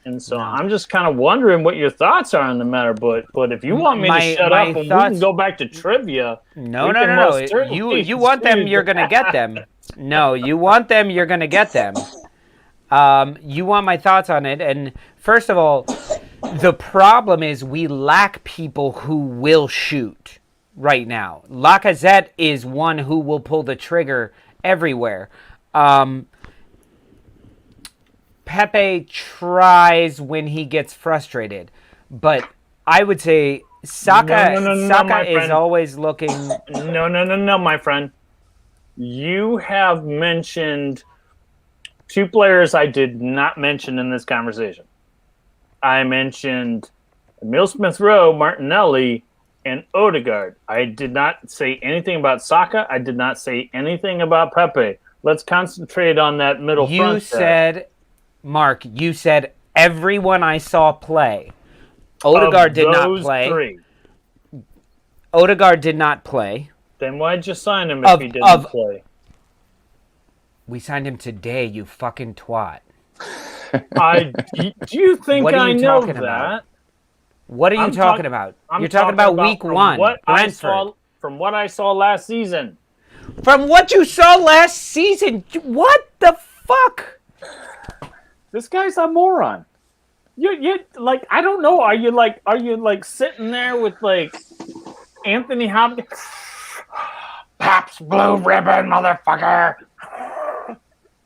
And so I'm just kind of wondering what your thoughts are on the matter. But if you want me to shut up and we can go back to trivia. No. You want them, you're going to get them. No, you want them, you're going to get them. You want my thoughts on it. And first of all, the problem is we lack people who will shoot right now. Lacazette is one who will pull the trigger everywhere. Pepe tries when he gets frustrated, but I would say Saka is always looking. No, my friend. You have mentioned two players I did not mention in this conversation. I mentioned Emil Smith Rowe, Martinelli, and Odegaard. I did not say anything about Saka. I did not say anything about Pepe. Let's concentrate on that middle front. You said, Mark, you said everyone I saw play. Odegaard did not play. Three. Odegaard did not play. Then why'd you sign him if he didn't play? We signed him today, you fucking twat. Do you think What are I you know talking that? about? What are you talking about? You're talking about week one, Brentford. From what I saw last season. From what you saw last season? What the fuck? This guy's a moron. You I don't know. Are you sitting there with Anthony Hopkins? Paps Blue Ribbon, motherfucker.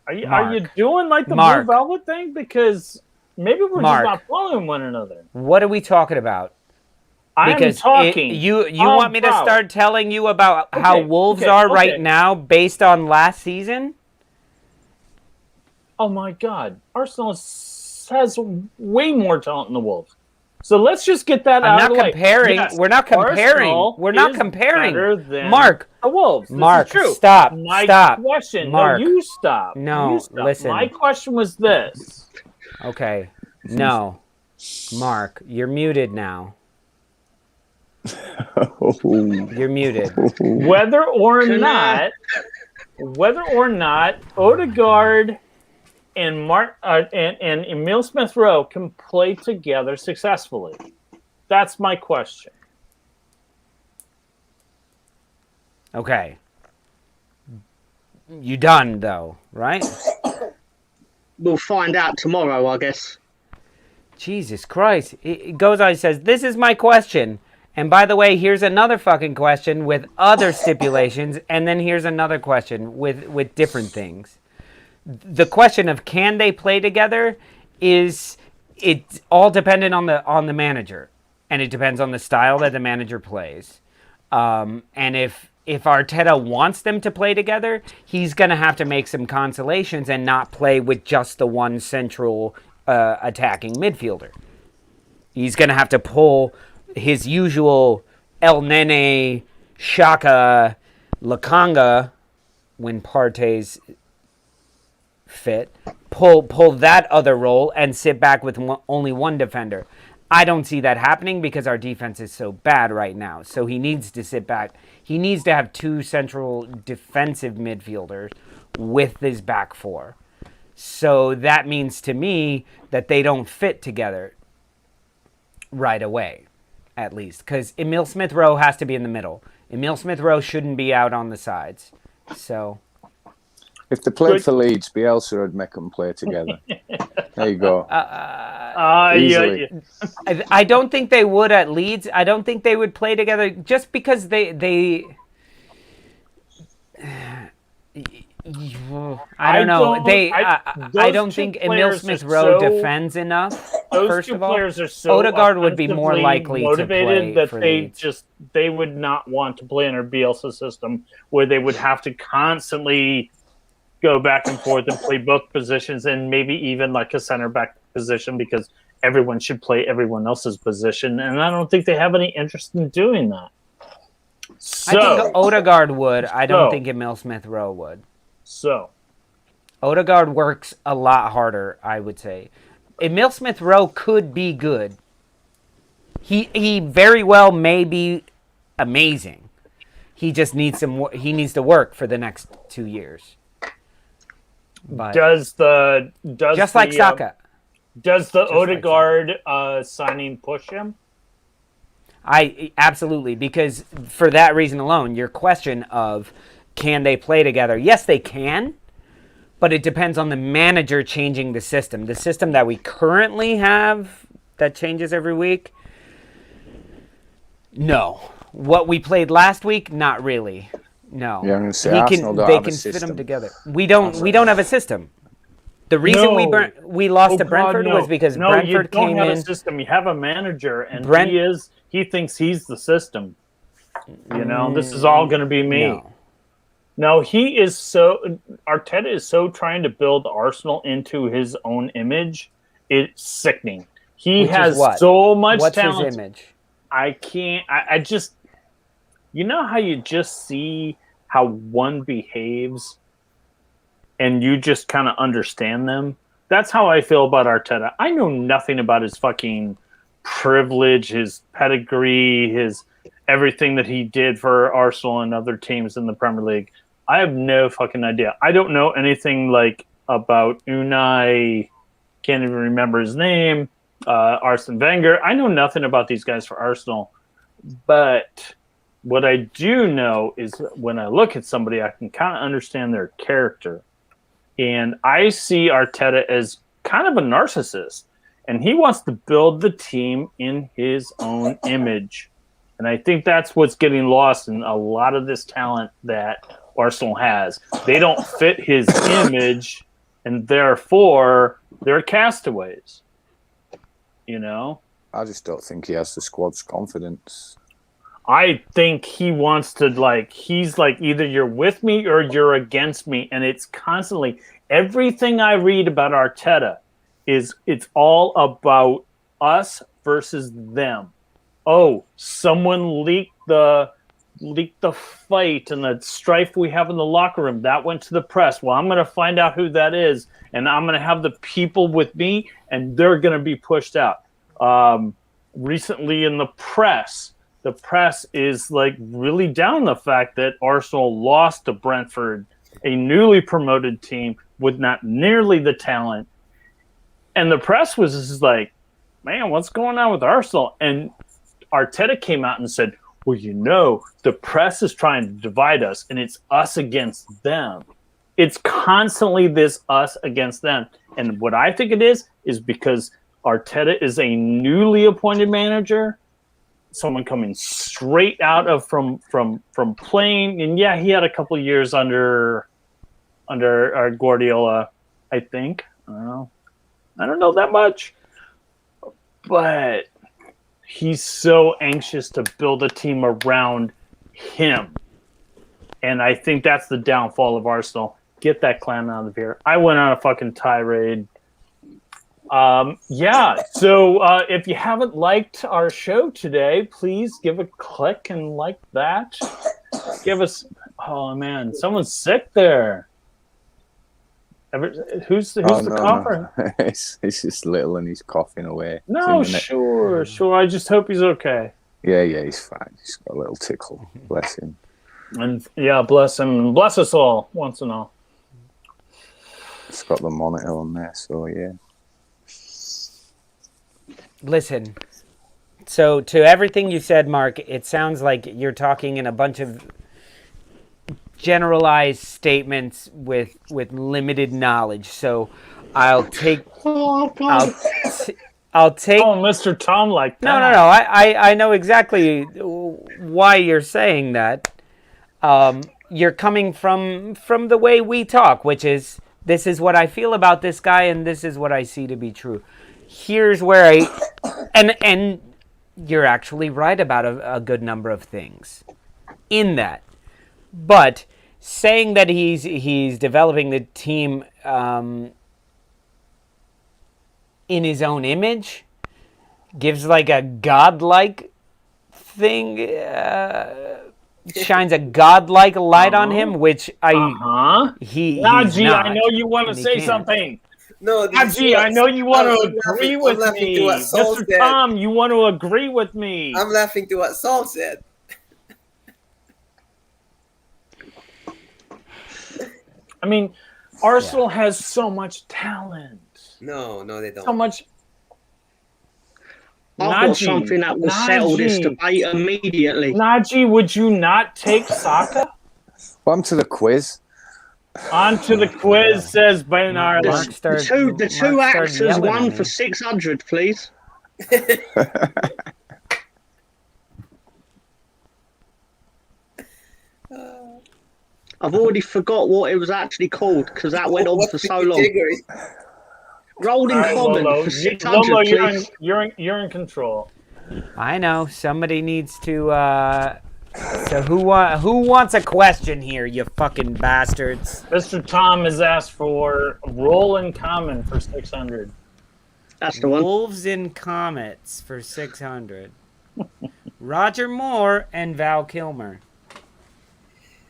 Are you doing the Blue Velvet thing? Because maybe we're just not following one another. What are we talking about? I'm talking. You want me to start telling you about how Wolves are right now based on last season? Oh my God, Arsenal has way more talent than the Wolves. So let's just get that out of the way. Yes, we're not comparing. We're not comparing. Mark, the Wolves. Mark, this is true. stop. My stop. question. Mark, no, you stop. No, you stop. Listen. My question was this. Okay. No, Mark, you're muted now. You're muted. Whether or not Odegaard and Emil Smith Rowe can play together successfully. That's my question. Okay. You done though, right? We'll find out tomorrow, I guess. Jesus Christ. It goes on, he says, this is my question. And by the way, here's another fucking question with other stipulations. And then here's another question with different things. The question of can they play together it's all dependent on the manager, and it depends on the style that the manager plays. And if Arteta wants them to play together, he's going to have to make some consolations and not play with just the one central attacking midfielder. He's going to have to pull his usual El Nene, Shaka, Lakanga, when Partey's fit, pull that other role and sit back with only one defender. I don't see that happening because our defense is so bad right now. So he needs to sit back. He needs to have 2 central defensive midfielders with his back 4. So that means to me that they don't fit together right away, at least. Because Emil Smith-Rowe has to be in the middle. Emil Smith-Rowe shouldn't be out on the sides. So if they played for Leeds, Bielsa would make them play together. There you go. Yeah. I don't think they would at Leeds. I don't think they would play together just because they I don't know. I don't think Emil Smith-Rowe defends enough. First of all, players are so Odegaard would be more likely motivated to play that for they Leeds. they would not want to play in a Bielsa system where they would have to constantly go back and forth and play both positions and maybe even like a center back position because everyone should play everyone else's position. And I don't think they have any interest in doing that. So, I think Odegaard would. I don't think Emil Smith-Rowe would. So Odegaard works a lot harder, I would say. Emil Smith-Rowe could be good. He very well may be amazing. He just needs he needs to work for the next 2 years. But like Saka. Does the Odegaard signing push him? Absolutely, because for that reason alone, your question of can they play together? Yes, they can, but it depends on the manager changing the system. The system that we currently have that changes every week, no. What we played last week, not really. No. Yeah, I'm going to say Arsenal don't they have can a fit system. them together. We don't have a system. The reason we lost to Brentford was because Brentford came in. You don't have a system. You have a manager, and he thinks he's the system. You know, this is all going to be me. No, he is so. Arteta is so trying to build Arsenal into his own image. It's sickening. He has so much talent. What's his image? I can't. I just. You know how you just see how one behaves, and you just kind of understand them. That's how I feel about Arteta. I know nothing about his fucking privilege, his pedigree, his everything that he did for Arsenal and other teams in the Premier League. I have no fucking idea. I don't know anything like about Unai, can't even remember his name, Arsene Wenger. I know nothing about these guys for Arsenal. But what I do know is when I look at somebody, I can kind of understand their character. And I see Arteta as kind of a narcissist. And he wants to build the team in his own image. And I think that's what's getting lost in a lot of this talent that Arsenal has. They don't fit his image, and therefore they're castaways. You know? I just don't think he has the squad's confidence. I think he wants to, he's like, either you're with me or you're against me. And it's constantly, everything I read about Arteta is it's all about us versus them. Oh, someone leaked the fight and the strife we have in the locker room. That went to the press. Well, I'm going to find out who that is, and I'm going to have the people with me, and they're going to be pushed out. Recently in the press is really down on the fact that Arsenal lost to Brentford, a newly promoted team with not nearly the talent. And the press was just like, man, what's going on with Arsenal? And Arteta came out and said, well, the press is trying to divide us, and it's us against them. It's constantly this us against them. And what I think it is because Arteta is a newly appointed manager, someone coming straight out of from playing. And yeah, he had a couple of years under Guardiola, I think. I don't know that much, but he's so anxious to build a team around him. And I think that's the downfall of Arsenal. Get that clown out of here. I went on a fucking tirade Yeah. So if you haven't liked our show today, please give a click and like that. Give us. Oh man, someone's sick there. Who's the cougher? No. It's just little and he's coughing away. No, sure. I just hope he's okay. Yeah, he's fine. He's got a little tickle. Bless him. And yeah, bless him. Bless us all, once and all. It's got the monitor on there, so yeah. Listen, so to everything you said, Mark, it sounds like you're talking in a bunch of generalized statements with limited knowledge. So I'll take. I'll take. Oh, Mr. Tom, like that. No. I know exactly why you're saying that. You're coming from the way we talk, which is this is what I feel about this guy, and this is what I see to be true. Here's where and you're actually right about a good number of things in that. But saying that he's developing the team in his own image gives like a godlike thing, shines a godlike light on him, which he's Najee, not, I know you want to say can't. something. No, Najee, I know you want to agree with me. Mr. Tom, you want to agree with me. I'm laughing to what Saul said. I mean, Arsenal has so much talent. No, they don't. So much. I've got something that will settle this debate immediately. Najee, would you not take Saka? Welcome to the quiz. On to the quiz, says Bernard. The two actors won for 600, please. I've already forgot what it was actually called because that went on for so long. Rolling common for 600, Lolo, please. you're in control. I know somebody needs to. So who wants a question here, you fucking bastards? Mr. Tom has asked for roll in common for 600. That's the one. Wolves in Comets for 600. Roger Moore and Val Kilmer.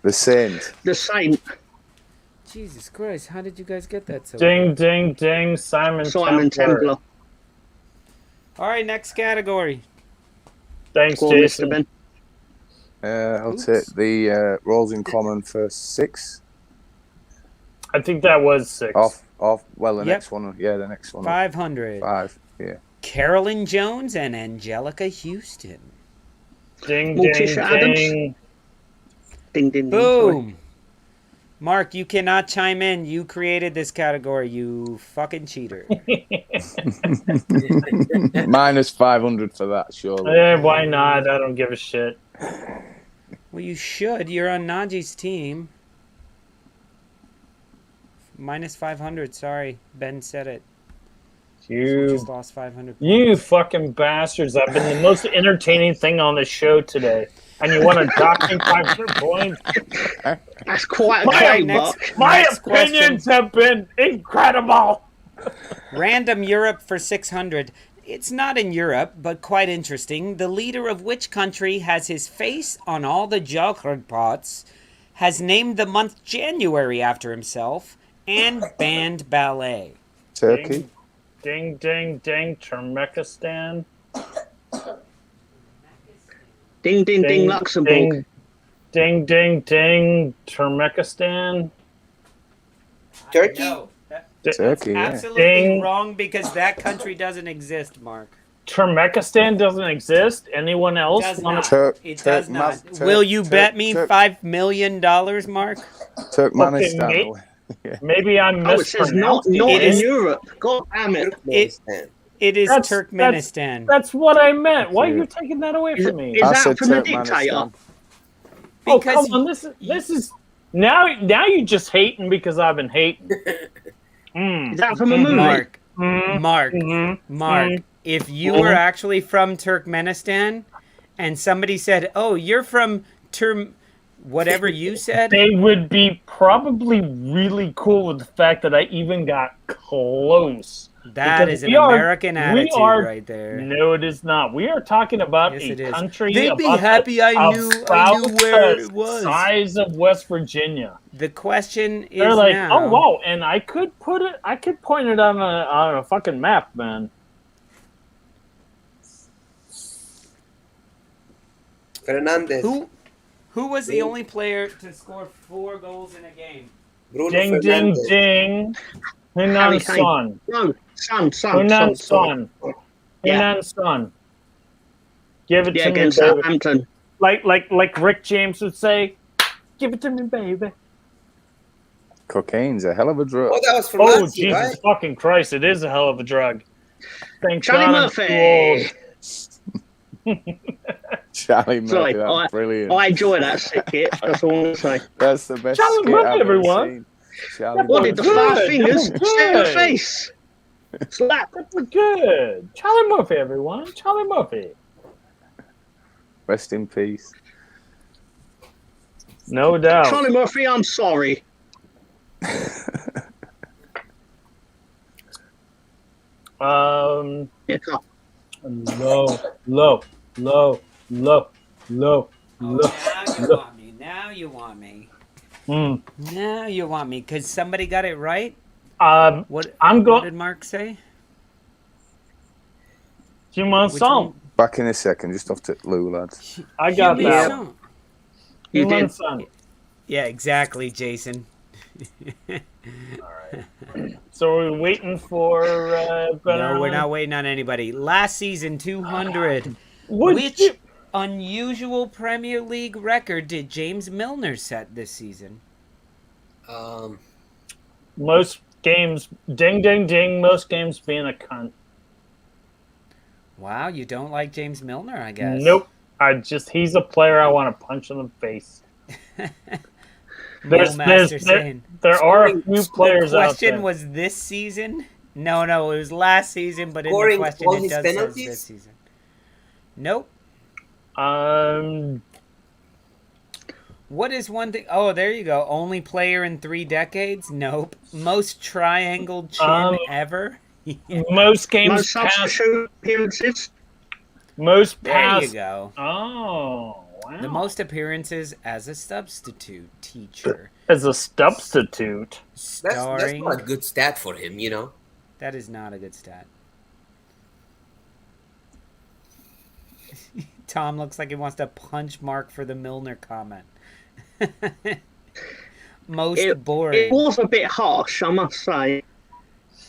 The Saint. The Saint. Jesus Christ, how did you guys get that so Ding, ding, ding, Simon Templar. All right, next category. Thanks, Go on, Jason. Mr. Ben. I'll take the rolls in common for 6. I think that was 6. Off. Well, the next one. Yeah, the next one. 500. 5. Yeah. Carolyn Jones and Angelica Houston. Ding, Morticia ding, Adams. ding. Ding, ding, ding. Boom. Mark, you cannot chime in. You created this category, you fucking cheater. Minus 500 for that, surely. Why not? I don't give a shit. Well, you should. You're on Najee's team. Minus 500. Sorry, Ben said it. You just lost 500. You fucking bastards! I've been the most entertaining thing on the show today, and you want to dock me 500 points? That's quite a claim, My opinions have been incredible. Random Europe for 600. It's not in Europe, but quite interesting. The leader of which country has his face on all the chocolate pots, has named the month January after himself, and banned ballet? Turkey. Ding, ding, ding, Turkmenistan. Ding, ding, ding, Luxembourg. Ding, ding, ding, Turkmenistan. Turkey? No, Turkey, yeah. absolutely wrong because that country doesn't exist, Mark. Turkmenistan doesn't exist? Anyone else? It does not. It does not. Will you bet me $5 million, Mark? Turkmenistan. Okay, maybe I'm mispronouncing not in Europe. God damn it. It is Turkmenistan. That's what I meant. Why are you taking that away from me? Is that from the dictator? Oh, come on. This is now you're just hating because I've been hating. Is that from a movie? Mark, if you were actually from Turkmenistan and somebody said, "Oh, you're from whatever you said," they would be probably really cool with the fact that I even got close That Because is an American we attitude are- right there. No, it is not. We are talking about Yes, a it is. country. They'd be about happy I knew about where the it was. Size of West Virginia. The question is They're like, now. oh wow, and I could point it on a fucking map, man. Fernandez. Who was the only player to score 4 goals in a game? Bruno Ding, ding, Fernandez. ding. Harry Hunan Kane. Son. No, son. Hunan Son. Yeah. Hunan Son. Give it Yeah, to me, against baby. Southampton. Like Rick James would say, give it to me, baby. Cocaine's a hell of a drug. Oh, that was from Oh, last Jesus year, right? fucking Christ, it is a hell of a drug. Thank Charlie God I'm Murphy. too old. Charlie Sorry, Murphy, that's brilliant. I enjoy that skit. That's all I want to say. That's the best Charlie skit Murphy, I've ever everyone. seen. Charlie What did the Murphy. five Good, fingers that was stare in the good. face? Slap. We're good. Charlie Murphy, everyone. Charlie Murphy. Rest in peace. No doubt. Charlie Murphy, I'm sorry. Yeah, come on. Low. Now you want me. Mm. Now you want me. Because somebody got it right? What I'm What going. did Mark say? Human Which song. one? Back in a second, just off to Lou, lads. I got Human that. song. You Human did. song. Yeah, exactly, Jason. So we're waiting for. No, we're not waiting on anybody. Last season, 200. Which unusual Premier League record did James Milner set this season? Most games, ding, ding, ding. Most games being a cunt. Wow, you don't like James Milner, I guess. Nope. He's a player I want to punch in the face. There are a few players The out question there. was this season? No, it was last season, but Scoring in the question all it his does say penalties? this season. Nope. What is one thing? Oh, there you go. Only player in 3 decades? Nope. Most triangle chin ever? Most games Most past. substitute appearances. Most There past. you go. Oh, wow. The most appearances as a substitute teacher. As a substitute. That's Starring... not a good stat for him, you know. That is not a good stat. Tom looks like he wants to punch Mark for the Milner comment. Most boring. It was a bit harsh, I must say.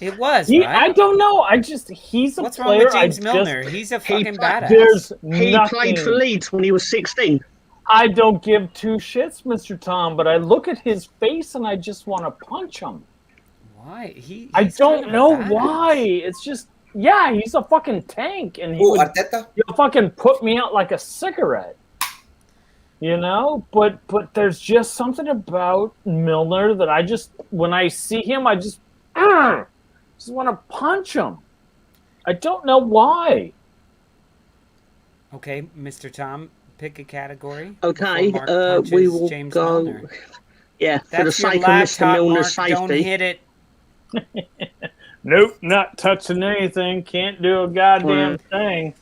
It was, I right? don't know. He's a What's wrong player. with James Milner? He's a fucking badass. There's He nothing. played for Leeds when he was 16. I don't give 2 shits, Mr. Tom, but I look at his face and I just want to punch him. Why? I he's don't kind of a know badass. why. It's just, yeah, he's a fucking tank, and Oh, Arteta? he'll fucking put me out like a cigarette. You know, but there's just something about Milner that I just, when I see him, I just want to punch him. I don't know why. Okay, Mr. Tom, pick a category. Okay, before Mark punches we will James go. Milner. Yeah, for the That's your sake of Mr. laptop, Milner's Mark. Don't safety. hit it. Nope, not touching anything. Can't do a goddamn thing.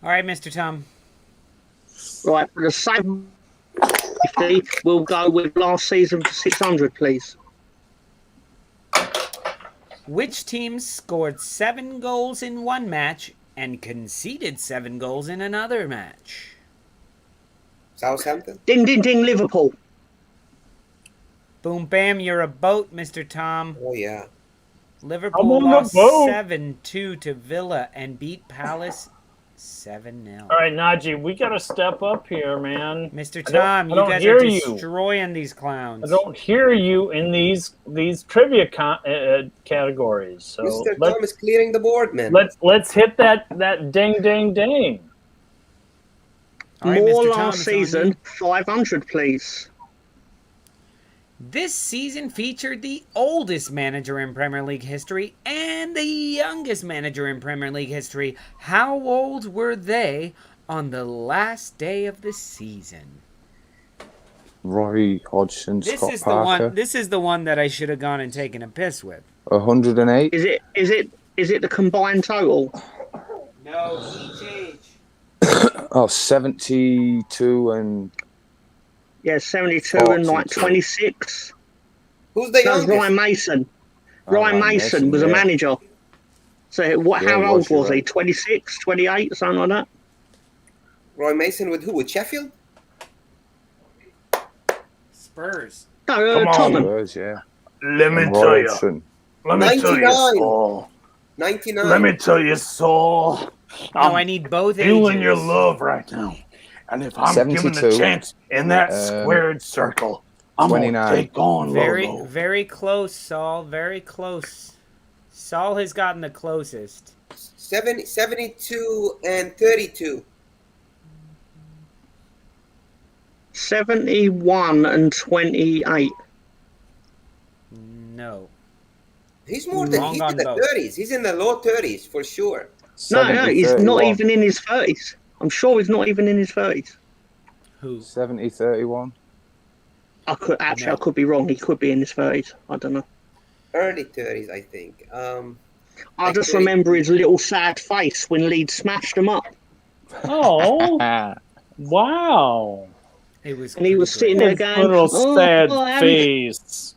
All right, Mr. Tom. Right, for the sake of safety, we'll go with last season for 600, please. Which team scored 7 goals in one match and conceded 7 goals in another match? Southampton? Ding, ding, ding, Liverpool. Boom, bam, you're a boat, Mr. Tom. Oh, yeah. Liverpool I'm on the lost boat. 7-2 to Villa and beat Palace 7-0. All right, Najee, we got to step up here, man. Mr. I don't- Tom, I you don't guys hear are you. destroying these clowns. I don't hear you in these trivia categories. So Mr. Tom is clearing the board, man. let's hit that ding ding ding. All right, More Mr. Tom, last it's on you. season, 500, please. This season featured the oldest manager in Premier League history and the youngest manager in Premier League history. How old were they on the last day of the season? Roy Hodgson, Scott This Parker. is the one that I should have gone and taken a piss with. 108. Is Is it the combined total? No, each age. Oh, 72 and Yeah, 72 and like 42. 26. Who's the That was youngest? Ryan Mason. Oh, Ryan Mason was a yeah. manager. So what? Yeah, How he old was, you're was he? right. 26, 28, something like that? Roy Mason with who? With Sheffield? Spurs. No, Come on. Tottenham. Spurs, yeah. Let me And tell you. Robertson. Let me tell you, 99. Saul. 99. Let me tell you, Saul. No, I need both feeling ages. your love right now. And if I'm given 72. the chance in that squared circle, I'm going to 29. take on Lolo. Very close, Saul. Very close. Saul has gotten the closest. 72 and 32. 71 and 28. No. He's more than Wrong he's on in the both. 30s. He's in the low 30s for sure. No, 70, he's 31. not even in his 30s. I'm sure he's not even in his 30s. Who? 70, 31. I could be wrong. He could be in his 30s. I don't know. Early 30s, I think. I just remember his little sad face when Leeds smashed him up. Oh, wow. It was. And he was pretty sitting great. there His going, little sad Harry." face.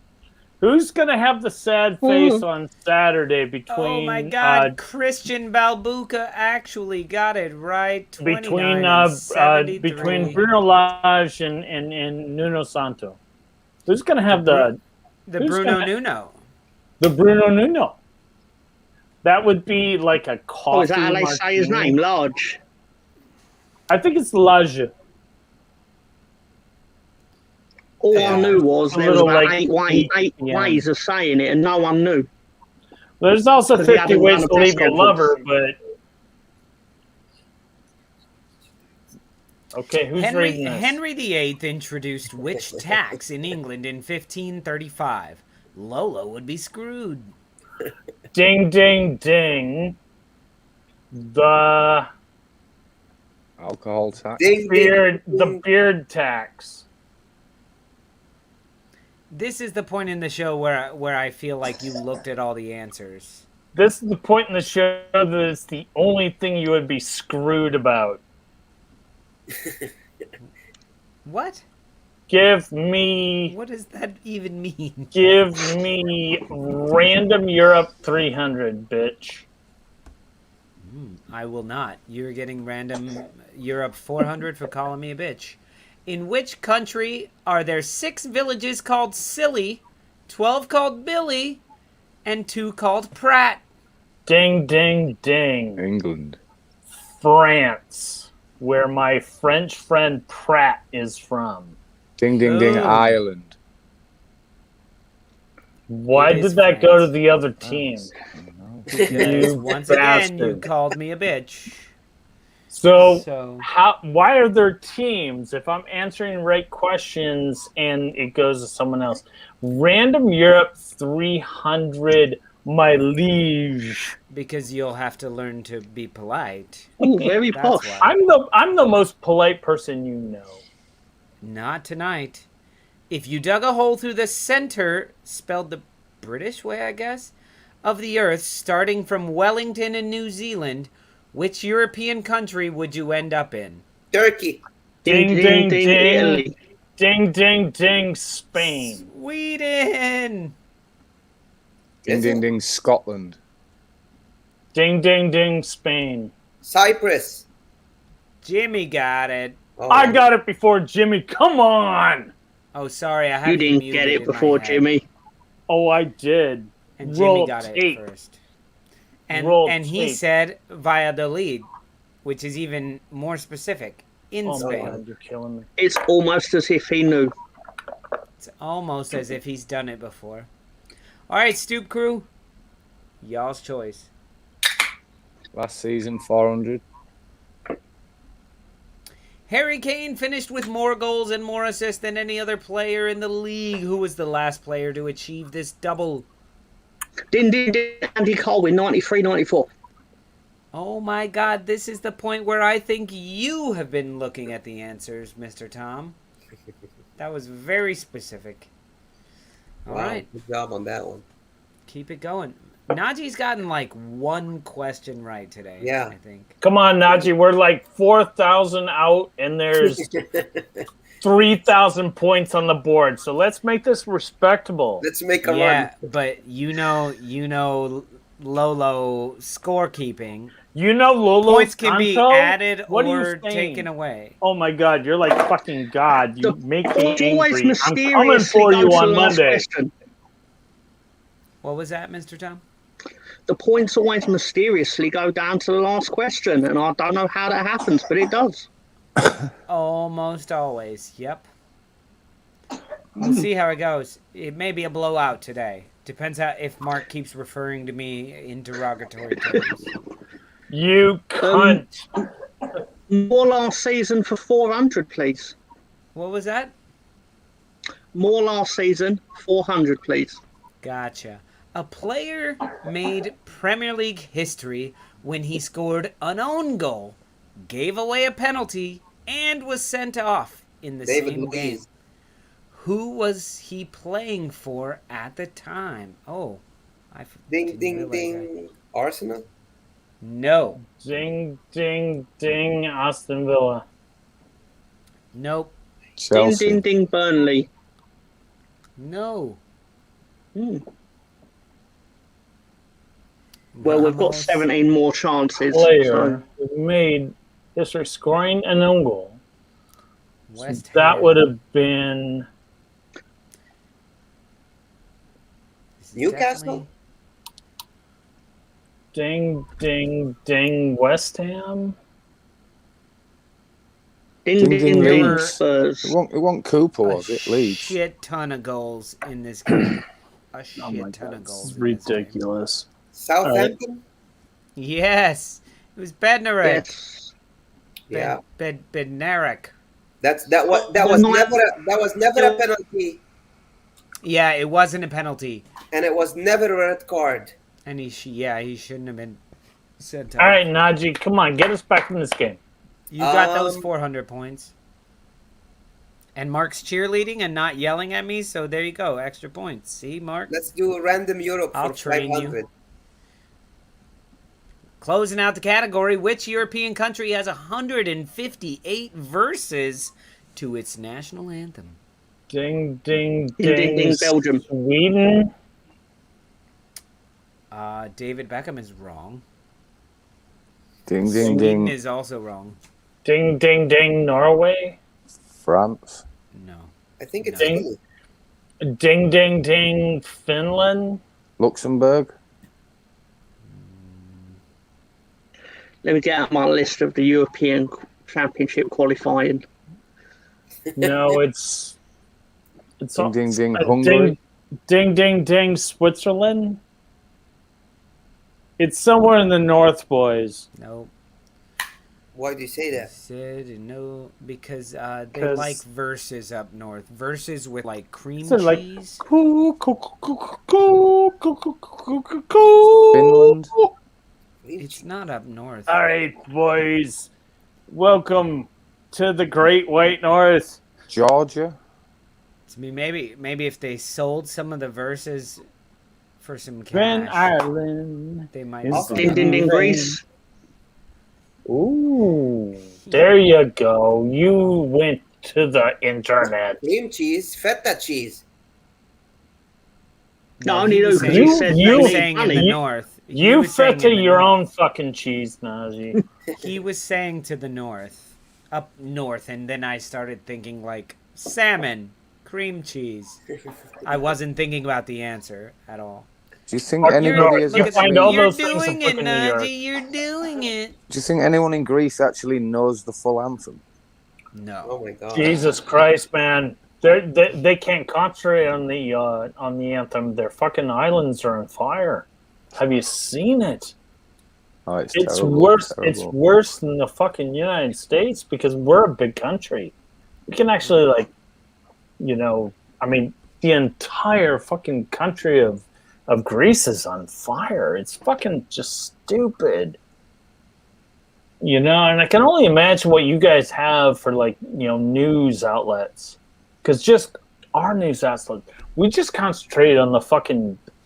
Who's going to have the sad face on Saturday between... Oh my God! Christian Balbuca actually got it right. between 73. Bruno Lage and Nuno Santo. Who's going to have the who's Bruno gonna- Nuno. the Bruno Nuno? That would be like a coffee. Oh, is that how they say his martini. name? Large. I think it's Lage. All I knew was A there was little about like eight yeah. ways of saying it, and no one knew. There's also 'Cause he 50 hadn't ways done a to leave press your lover, conference. but okay, who's reading this? Henry VIII introduced which tax in England in 1535? Lolo would be screwed. Ding, ding, ding. The Alcohol tax. Ding, beard, ding, the ding. beard tax. This is the point in the show where I feel like you looked at all the answers. This is the point in the show that it's the only thing you would be screwed about. What? Give me What does that even mean? Random Europe 300, bitch. I will not. You're getting random Europe 400 for calling me a bitch. In which country are there 6 villages called Silly, 12 called Billy, and 2 called Pratt? Ding, ding, ding. England. France, where my French friend Pratt is from. Ding, ding, ding. Boom. Ireland. Why It is did that go to France. the other team? Because once again, you bastard. called me a bitch. So why are there teams if I'm answering right questions and it goes to someone else? Random Europe 300, my liege. Because you'll have to learn to be polite. Oh, very That's posh. why. I'm the most polite person you know. Not tonight. If you dug a hole through the center, spelled the British way, I guess, of the Earth, starting from Wellington in New Zealand, which European country would you end up in? Turkey. Ding, ding, ding. Italy. Ding, ding, ding, Spain. Sweden! Ding, Is ding, it? ding. Scotland. Ding, ding, ding, Spain. Cyprus. Jimmy got it. Oh, I got it before Jimmy. Come on. Oh, sorry, I have You didn't muted get it in my before, head. Jimmy. Oh, I did. And Jimmy Roll got tape. it first. And Roll he tape. said Valladolid, which is even more specific, in Oh my Spain. God, you're killing me. It's almost as if he knew. It's almost as if he's done it before. All right, Stoop crew. Y'all's choice. Last season, 400. Harry Kane finished with more goals and more assists than any other player in the league. Who was the last player to achieve this double? Ding, ding, ding. Andy Cole in 93, 94. Oh my God, this is the point where I think you have been looking at the answers, Mr. Tom. That was very specific. All wow, right, good job on that one. keep it going. Naji's gotten like one question right today. Yeah. I think. Come on, Najee. We're like 4,000 out, and there's 3,000 points on the board. So let's make this respectable. Let's make a Yeah, run. but you know, Lolo scorekeeping. You know, Lolo Points can be added what or taken away. Oh my God, you're like fucking God. You make me Always angry. I'm coming mysteriously for go you to on the last Monday. question. What was that, Mr. Tom? The points always mysteriously go down to the last question, and I don't know how that happens, but it does. Almost always. Yep. We'll see how it goes. It may be a blowout today. Depends if Mark keeps referring to me in derogatory terms. You cunt. More last season for 400, please. What was that? More last season, 400, please. Gotcha. A player made Premier League history when he scored an own goal, gave away a penalty, and was sent off in the same game. Who was he playing for at the time? Oh, Ding, ding, ding. Arsenal? No. Ding, ding, ding. Aston Villa. Nope. Chelsea. Ding, ding, ding, Burnley. No. Well, we've got 17 more chances. Player who made history scoring an own goal. West So that Ham. would have been Newcastle? ding, ding, ding. West Ham. Ding, ding, ding, Leeds. Spurs. It wasn't Cooper, was it? Leeds. Shit ton of goals in this game. A shit ton of goals. It's in this game. ridiculous. Southampton? Yes. It was Bednarek. Yes. Yeah. Bednarek. That was never a penalty, Yeah, it wasn't a penalty. and it was never a red card. And he shouldn't have been sent All off. right, Najee, come on, get us back in this game. You got those 400 points. And Mark's cheerleading and not yelling at me, so there you go, extra points. See, Mark? Let's do a random Europe I'll for train you. 500. Closing out the category, which European country has 158 verses to its national anthem? Ding, ding, ding. Ding, ding, ding, Belgium. Sweden. David Beckham is wrong. Ding, ding, Sweden ding. is also wrong. Ding, ding, ding. Norway. France. No. I think it's Ding. Italy. Ding, ding, ding. Finland. Luxembourg. Let me get out my list of the European Championship qualifying. No, it's Ding, ding, ding. ding, Hungary. ding, ding, ding. Switzerland. It's somewhere in the north, boys. No. Why do you say that? Said no because they 'Cause- like verses up north. Verses with like cream So, like, cheese. Finland. It's not up north. All right, boys. Welcome to the Great White North. Georgia. I mean, maybe if they sold some of the verses for some Ben cash, Ireland. they might. is Also- Ding, ding, ding, Greece. Ooh, there you go. You went to the internet. Cream cheese, feta cheese. No, he only was because saying- you said he you- was they saying need in the money. north. He You was saying feta in the your north. own fucking cheese, Najee. He was saying to the north, up north, and then I started thinking like salmon, cream cheese. I wasn't thinking about the answer at all. Do you think Or anybody has you Look find at all you're those things doing in it, fucking New York. Najee. You're doing it. Do you think anyone in Greece actually knows the full anthem? No. Oh my god. Jesus Christ, man. They can't concentrate on the anthem. Their fucking islands are on fire. Have you seen it? Oh, it's It's terrible. worse. Terrible. It's worse than the fucking United States because we're a big country. We can actually, like, I mean, the entire fucking country of Greece is on fire. It's fucking just stupid. And I can only imagine what you guys have for, like, news outlets. Because just our news outlets, we just concentrate on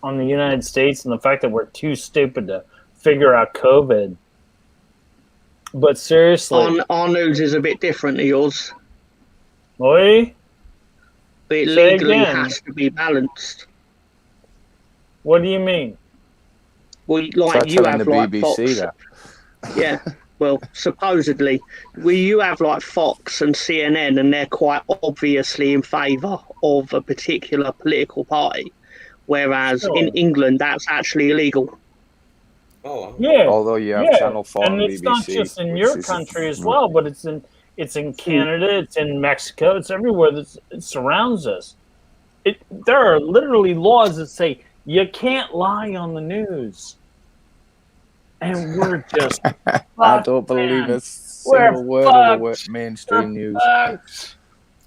on the United States and the fact that we're too stupid to figure out COVID. But seriously, Our news is a bit different to yours. Oi, But it Say legally again. has to be balanced. what do you mean? Well, Try like you telling have the like BBC Fox. that. Yeah. Well, supposedly, you have like Fox and CNN, and they're quite obviously in favour of a particular political party, whereas in Sure. England that's actually illegal. Oh, Yeah, Although you have yeah, Channel 4 and and it's BBC. not just in which your is- country as well, but it's in Canada, it's in Mexico, it's everywhere that it surrounds us. There are literally laws that say you can't lie on the news, and we're just I don't believe man. a single word of the fucked. mainstream news. fucked.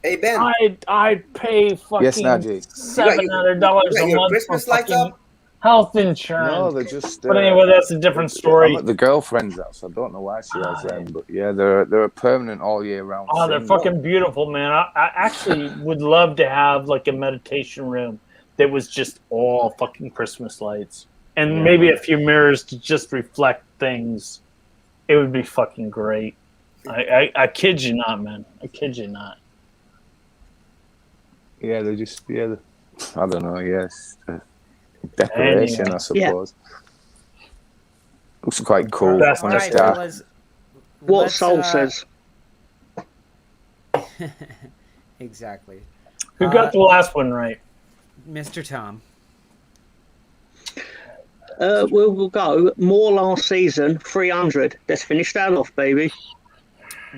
hey Ben, I'd pay fucking Yes, Najee. $700 you got a your month Christmas for lights fucking up? health insurance. No, they're just. But anyway, that's a different story. I'm at the girlfriend's house. I don't know why she has them, but yeah, they're a permanent all year round. Oh, they're thing. fucking beautiful, man. I actually would love to have like a meditation room that was just all fucking Christmas lights. And Yeah. maybe a few mirrors to just reflect things. It would be fucking great. I kid you not, man. I kid you not. Yeah, they're just I don't know. Yes, decoration, Anyway. I suppose. Looks quite cool. That's when All it's right, dark. fellas. What Let's, Soul says. Exactly. Who got the last one right? Mr. Tom. We'll go more last season, 300. Let's finish that off, baby.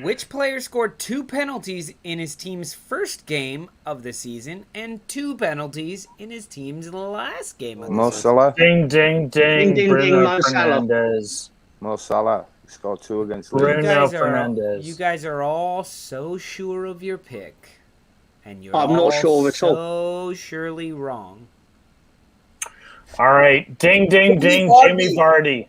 Which player scored 2 penalties in his team's first game of the season and 2 penalties in his team's last game of the Mo season? Salah. Ding, ding, ding. Ding, ding, Bruno ding, Mo Salah. Fernandez. Mo Salah scored 2 against Bruno Leeds. Fernandez. You guys are all so sure of your pick, and you're I'm not all sure at all. so surely wrong. All right. Ding, ding, ding. Vardy. Jamie Vardy.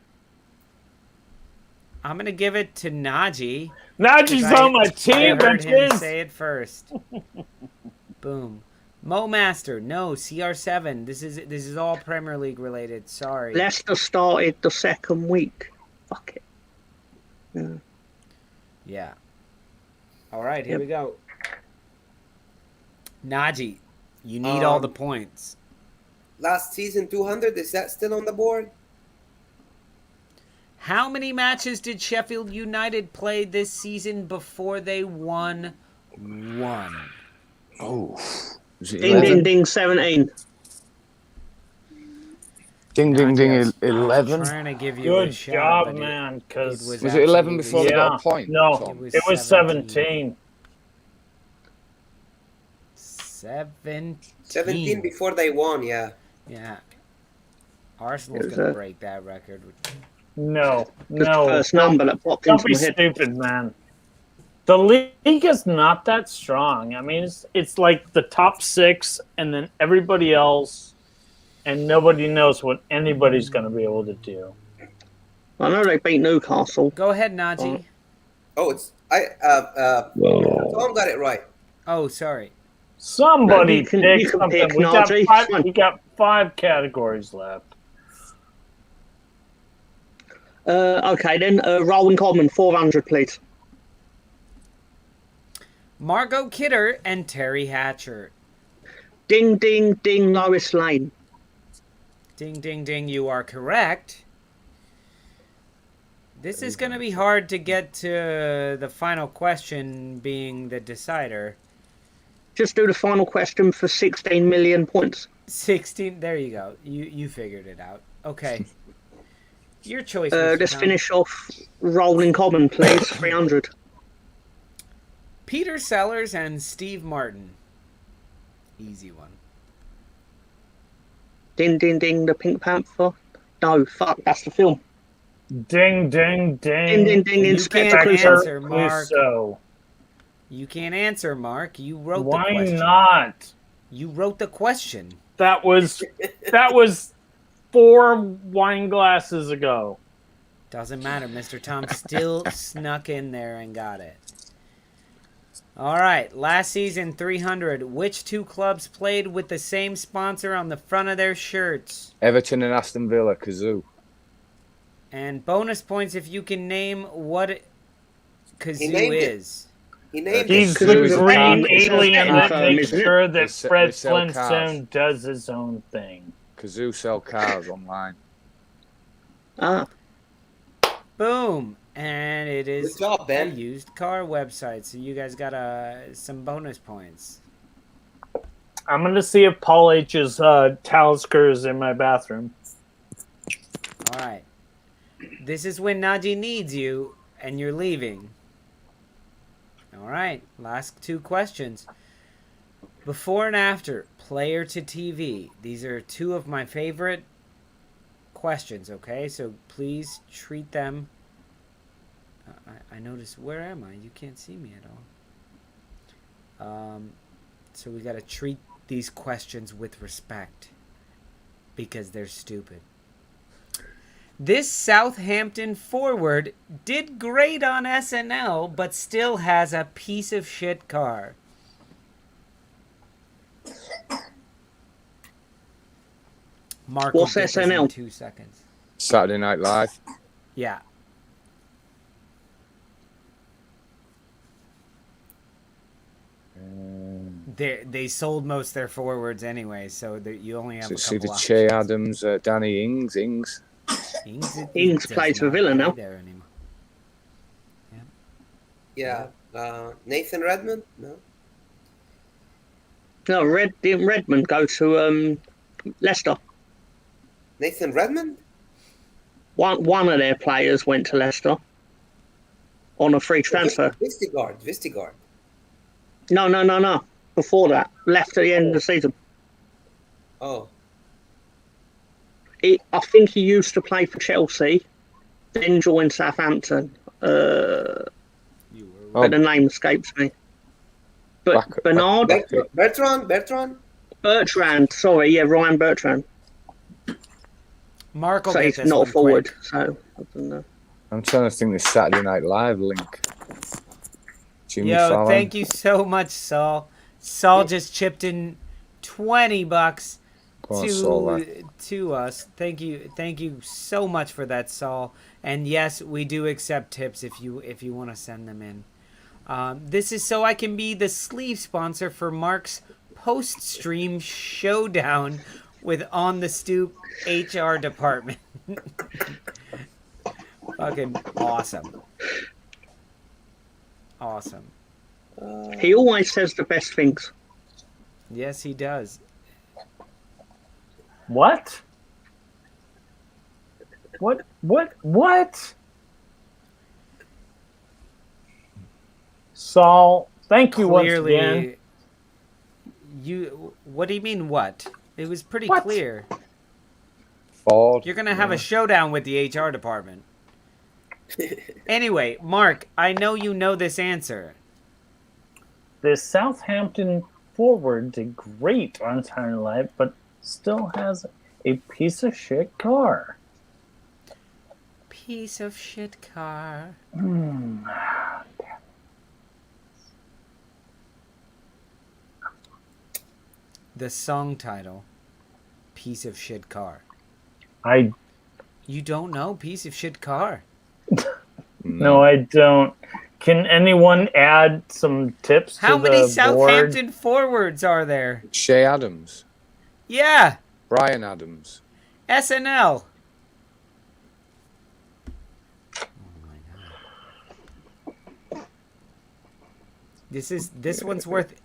I'm gonna give it to Najee. Najee's on my I team, heard him bitches. say it first. Boom. Mo Master, no. CR7. This is all Premier League related. Sorry. Leicester started the second week. Fuck it. Yeah. Yeah. All right, here Yep. we go. Najee, you need all the points. Last season 200, is that still on the board? How many matches did Sheffield United play this season before they won 1? Oh. Is it Ding, 11? ding, ding, 17. Ding, ding, ding, I'm 11. trying to give you a Good shot, job, but man. Because was Was it 11 absolutely- before they got a point? No, Tom? it was 17. 17. 17 before they won, yeah. Yeah. Arsenal's It was going to a- break that record. No, The no. first number that popped Don't into be my head. stupid, man. The league is not that strong. I mean, it's like the top 6 and then everybody else, and nobody knows what anybody's going to be able to do. I know they beat Newcastle. Go ahead, Najee. Oh, it's Tom got it right. Oh, sorry. Somebody No, you can pick something. pick, We got, Najee. five, Fine. we got 5 categories left. Okay then, rolling common, 400, please. Margot Kidder and Terry Hatcher. Ding, ding, ding, Lois Lane. Ding, ding, ding. You are correct. This is going to be hard to get to the final question being the decider. Just do the final question for 16 million points. 16. There you go. You figured it out. Okay. Your choice. Mr. Let's Tom. finish off rolling common, please. 300. Peter Sellers and Steve Martin. Easy one. Ding, ding, ding, the Pink Panther. No, fuck, that's the film. Ding, ding, ding. Ding, ding, ding, You Inspector can't Clouseau. answer, Mark. Clouseau. You can't answer, Mark. You wrote the Why question. not? You wrote the question. That was 4 wine glasses ago. Doesn't matter. Mr. Tom still snuck in there and got it. All right, last season 300. Which two clubs played with the same sponsor on the front of their shirts? Everton and Aston Villa, Kazoo. And bonus points if you can name what Kazoo named it. is. He named He's it. the Kazoo's a green it's a alien betting that firm, makes isn't it? sure that Fred They sell cars. Flintstone does his own thing. Kazoo sell cars online. Ah, Boom. And it is Good job, a Ben. used car website. So you guys got some bonus points. I'm going to see if Paul H's Talisker is in my bathroom. All right. This is when Najee needs you and you're leaving. All right. Last two questions. Before and after, player to TV. These are two of my favorite questions, okay? So please treat them. I noticed, where am I? You can't see me at all. So we got to treat these questions with respect because they're stupid. This Southampton forward did great on SNL, but still has a piece of shit car. Mark, What's will get this in SNL? 2 seconds. Saturday Night Live. Yeah. They sold most of their forwards anyway, so you only have So a see couple the options. Che Adams, Danny Ings. Ings plays for Villa now. There anymore. Yeah. Nathan Redmond? No. No, didn't Redmond go to Leicester? Nathan Redmond? One of their players went to Leicester on a free transfer. Vistigard. No. Before that, left at the end of the season. Oh. I think he used to play for Chelsea, then joined Southampton. But the name escapes me. But Bernard? Bertrand, sorry, yeah, Ryan Bertrand. Mark will So get he's this not one a forward, quick. so I don't know. I'm trying to think the Saturday Night Live link. Jimmy Yo, Fallon. thank you so much, Saul. Saul just chipped in $20 Go on, Saul, to us. Thank you so much for that, Saul. And yes, we do accept tips if you want to send them in. This is so I can be the sleeve sponsor for Mark's post-stream showdown with On the Stoop HR department. Fucking awesome. Awesome. He always says the best things. Yes, he does. What? What? Saul, thank you once again. What do you mean, what? It was pretty What? clear. Ford. You're going to have a showdown with the HR department. Anyway, Mark, I know you know this answer. The Southampton forward did great on Saturday Night Live, but still has a piece of shit car. Piece of shit car. The song title, Piece of Shit Car. You don't know Piece of Shit Car? No, I don't. Can anyone add some tips How to the many board? Southampton forwards are there? Shea Adams. Yeah, Brian Adams. SNL. Oh my god. This one's worth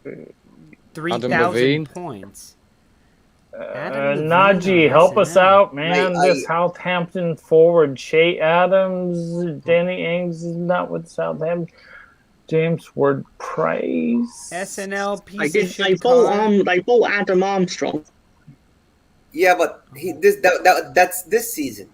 3,000 points. Najee, help us out, man. This Southampton forward, Shea Adams, Danny Ings is not with Southampton. James Ward Price. SNL piece They of shit car. They bought Adam Armstrong. Yeah, but that's this season.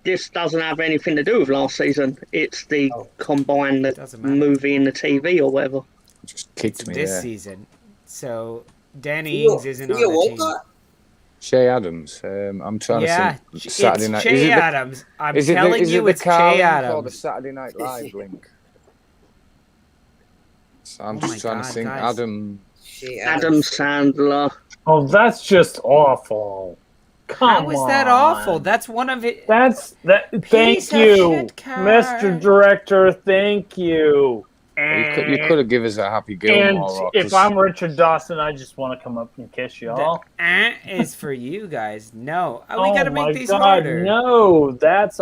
This doesn't have anything to do with last season. It's the combined Doesn't matter. movie and the TV or whatever. Just kicked me This there. season. So Danny Ings isn't on the team. Shea Adams. I'm trying Yeah, to think. Saturday it's night. Che Adams. I'm telling you, it's car Che link or Adams. the Saturday Night Live link? So I'm Oh just my trying God, to think. guys. Adam. Shea Adam Sandler. Oh, that's just awful. Come How is that awful? on. That's one of it. That's that. Piece Thank of you, shit Mr. card. Director. Thank you. You could have given us a Happy And Gilmore. if I'm Richard Dawson, I just want to come up and kiss The y'all. is for you guys. No. We Oh gotta my make these God, harder. no! That's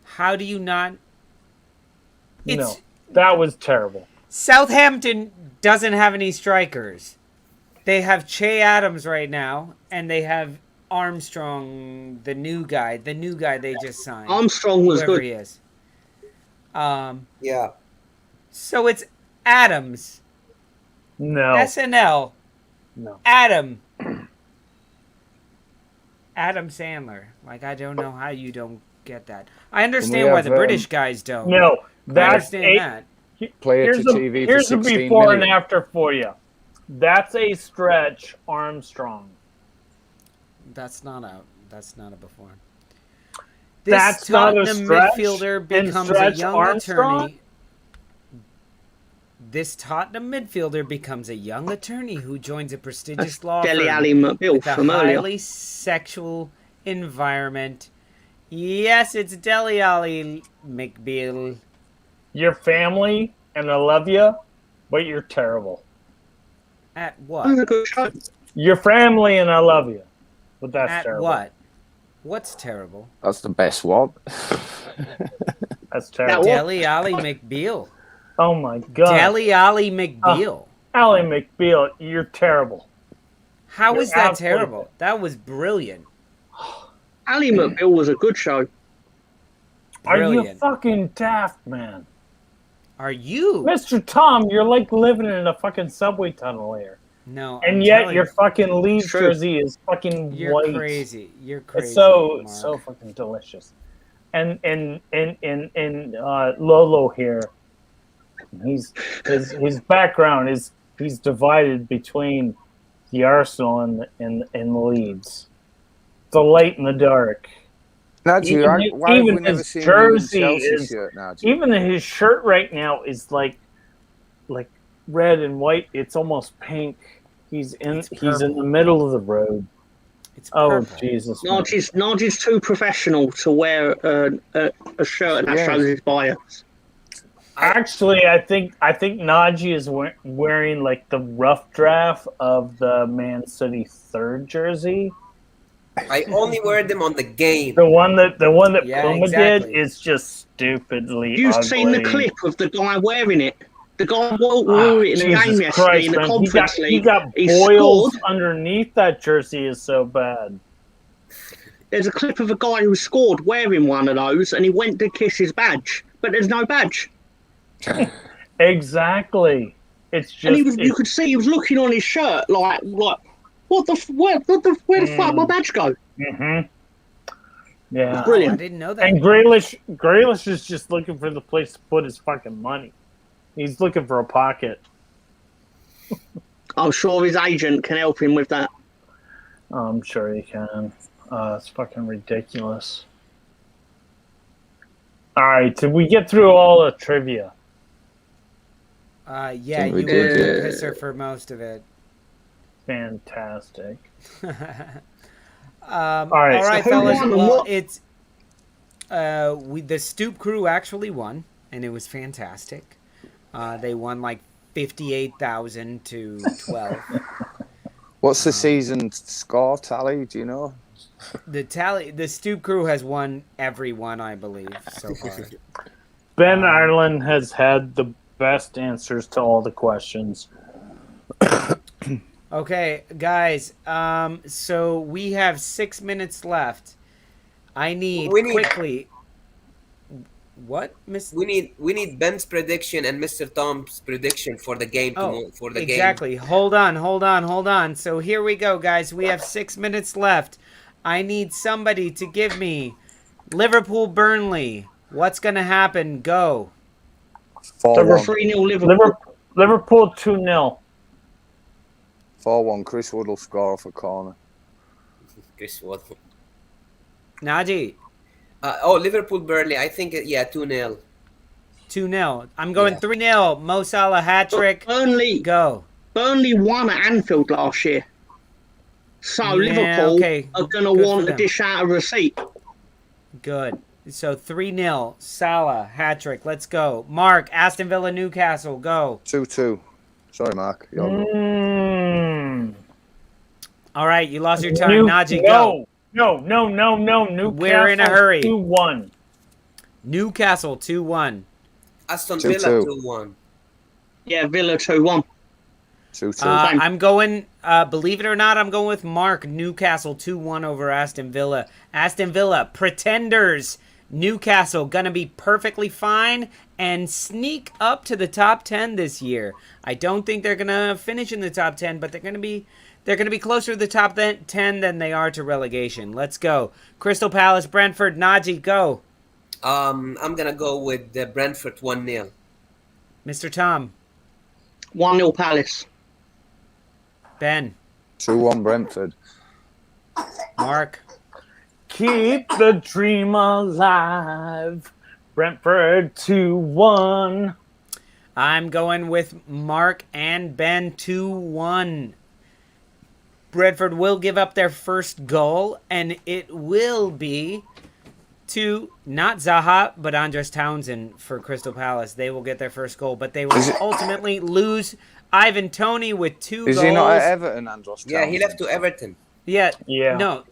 How do you not? It's no. That was terrible. Southampton doesn't have any strikers. They have Che Adams right now, and they have Armstrong, the new guy they just signed. Armstrong was whoever good. he is. Yeah. So it's Adams, No, SNL, no. Adam Sandler. Like, I don't know how you don't get that. I understand why have, the British guys don't. No, I that's understand that. Play it here's to a, TV for here's a 16 before and million. after for you. That's a stretch, Armstrong. That's not a before. That's This not a Tottenham stretch. midfielder And becomes a stretch young Armstrong? attorney. This Tottenham midfielder becomes a young attorney who joins a prestigious law Dele firm Alli McBeal with a from earlier. highly sexual environment. Yes, it's Dele Alli McBeal. Your family, and I love you, but you're terrible. At That was what? a good show. Your family, and I love you, but that's At terrible. what? What's terrible? That's the best one. That's terrible. That Dele Alli McBeal. Oh my God, Dele Alli McBeal. Ally McBeal, you're terrible. How You're is that absolutely- terrible? That was brilliant. Ali McBeal was a good show. Are you Brilliant. fucking daft, man? Are you? Mr. Tom, you're like living in a fucking subway tunnel here. No. And I'm yet telling your you, fucking Leeds True. jersey is fucking you're white. crazy. You're crazy. It's so Mark. fucking delicious. And Lolo here, his background is he's divided between the Arsenal and Leeds. The light and the dark. Najee, why have we never his seen you in jersey Chelsea is shirt, Najee? even his shirt right now is like red and white. It's almost pink. He's in the middle of the road. It's Oh purple. Jesus! man. Naji's too professional to wear a shirt that Yes. shows his bias. Actually, I think Najee is wearing like the rough draft of the Man City third jersey. I only wear them on the game. The one that Yeah, Puma exactly. did is just stupidly You've ugly. seen the clip of the guy wearing it. The guy wore it in a game yesterday in the man. Conference He League. got He boils scored. underneath that jersey is so bad. There's a clip of a guy who scored wearing one of those, and he went to kiss his badge, but there's no badge. Exactly. It's just And you could see he was looking on his shirt like where the fuck my badge go? hmm Yeah. I Brilliant. didn't know that. And Grealish is just looking for the place to put his fucking money. He's looking for a pocket. I'm sure his agent can help him with that. I'm sure he can. It's fucking ridiculous. All right, did we get through all the trivia? Yeah, think we you were did. the pisser for most of it. Fantastic. All right, right, so who fellas. won and Well, what- it's the Stoop crew actually won, and it was fantastic. They won like 58,000 to 12. What's the season score tally? Do you know? The Stoop crew has won every one, I believe, so far. Ben Ireland has had the best answers to all the questions. Okay, guys. So we have 6 minutes left. I need We need- quickly. What, Miss? We need Ben's prediction and Mr. Tom's prediction for the game for the game. Exactly. Hold on. So here we go, guys. We have 6 minutes left. I need somebody to give me Liverpool-Burnley. What's gonna happen? Go. 4-1. 3-0 Liverpool. Liverpool 2-0. 4-1. Chris Wood will score off a corner. Chris Waddle. Najee. Liverpool Burnley. I think 2-0. 2-0. I'm going 3-0. Mo Salah hat trick. Burnley Go. won at Anfield last year. So Liverpool okay. are going to Good want for to them. dish out a receipt. Good. So 3-0. Salah hat trick. Let's go. Mark, Aston Villa, Newcastle. Go. 2-2. Sorry, Mark. You're good. All right, you lost your time. Najee, go. No. Newcastle, We're in a hurry. 2-1. Newcastle 2-1. Aston 2-2. Villa 2-1. Yeah, Villa 2-1. 2-2. I'm going, believe it or not, I'm going with Mark. Newcastle 2-1 over Aston Villa. Aston Villa, pretenders. Newcastle going to be perfectly fine and sneak up to the top 10 this year. I don't think they're going to finish in the top 10, but they're going to be closer to the top 10 than they are to relegation. Let's go. Crystal Palace, Brentford, Najee, go. I'm gonna go with Brentford 1-0. Mr. Tom, 1-0 Palace. Ben, 2-1 Brentford. Mark, Keep the dream alive. Brentford 2-1. I'm going with Mark and Ben 2-1. Brentford will give up their first goal, and it will be to not Zaha, but Andres Townsend for Crystal Palace. They will get their first goal, but they will ultimately lose Ivan Toney with 2 goals. Is he not at Everton, Andros? Yeah, he left to Everton. Yeah. Yeah. No.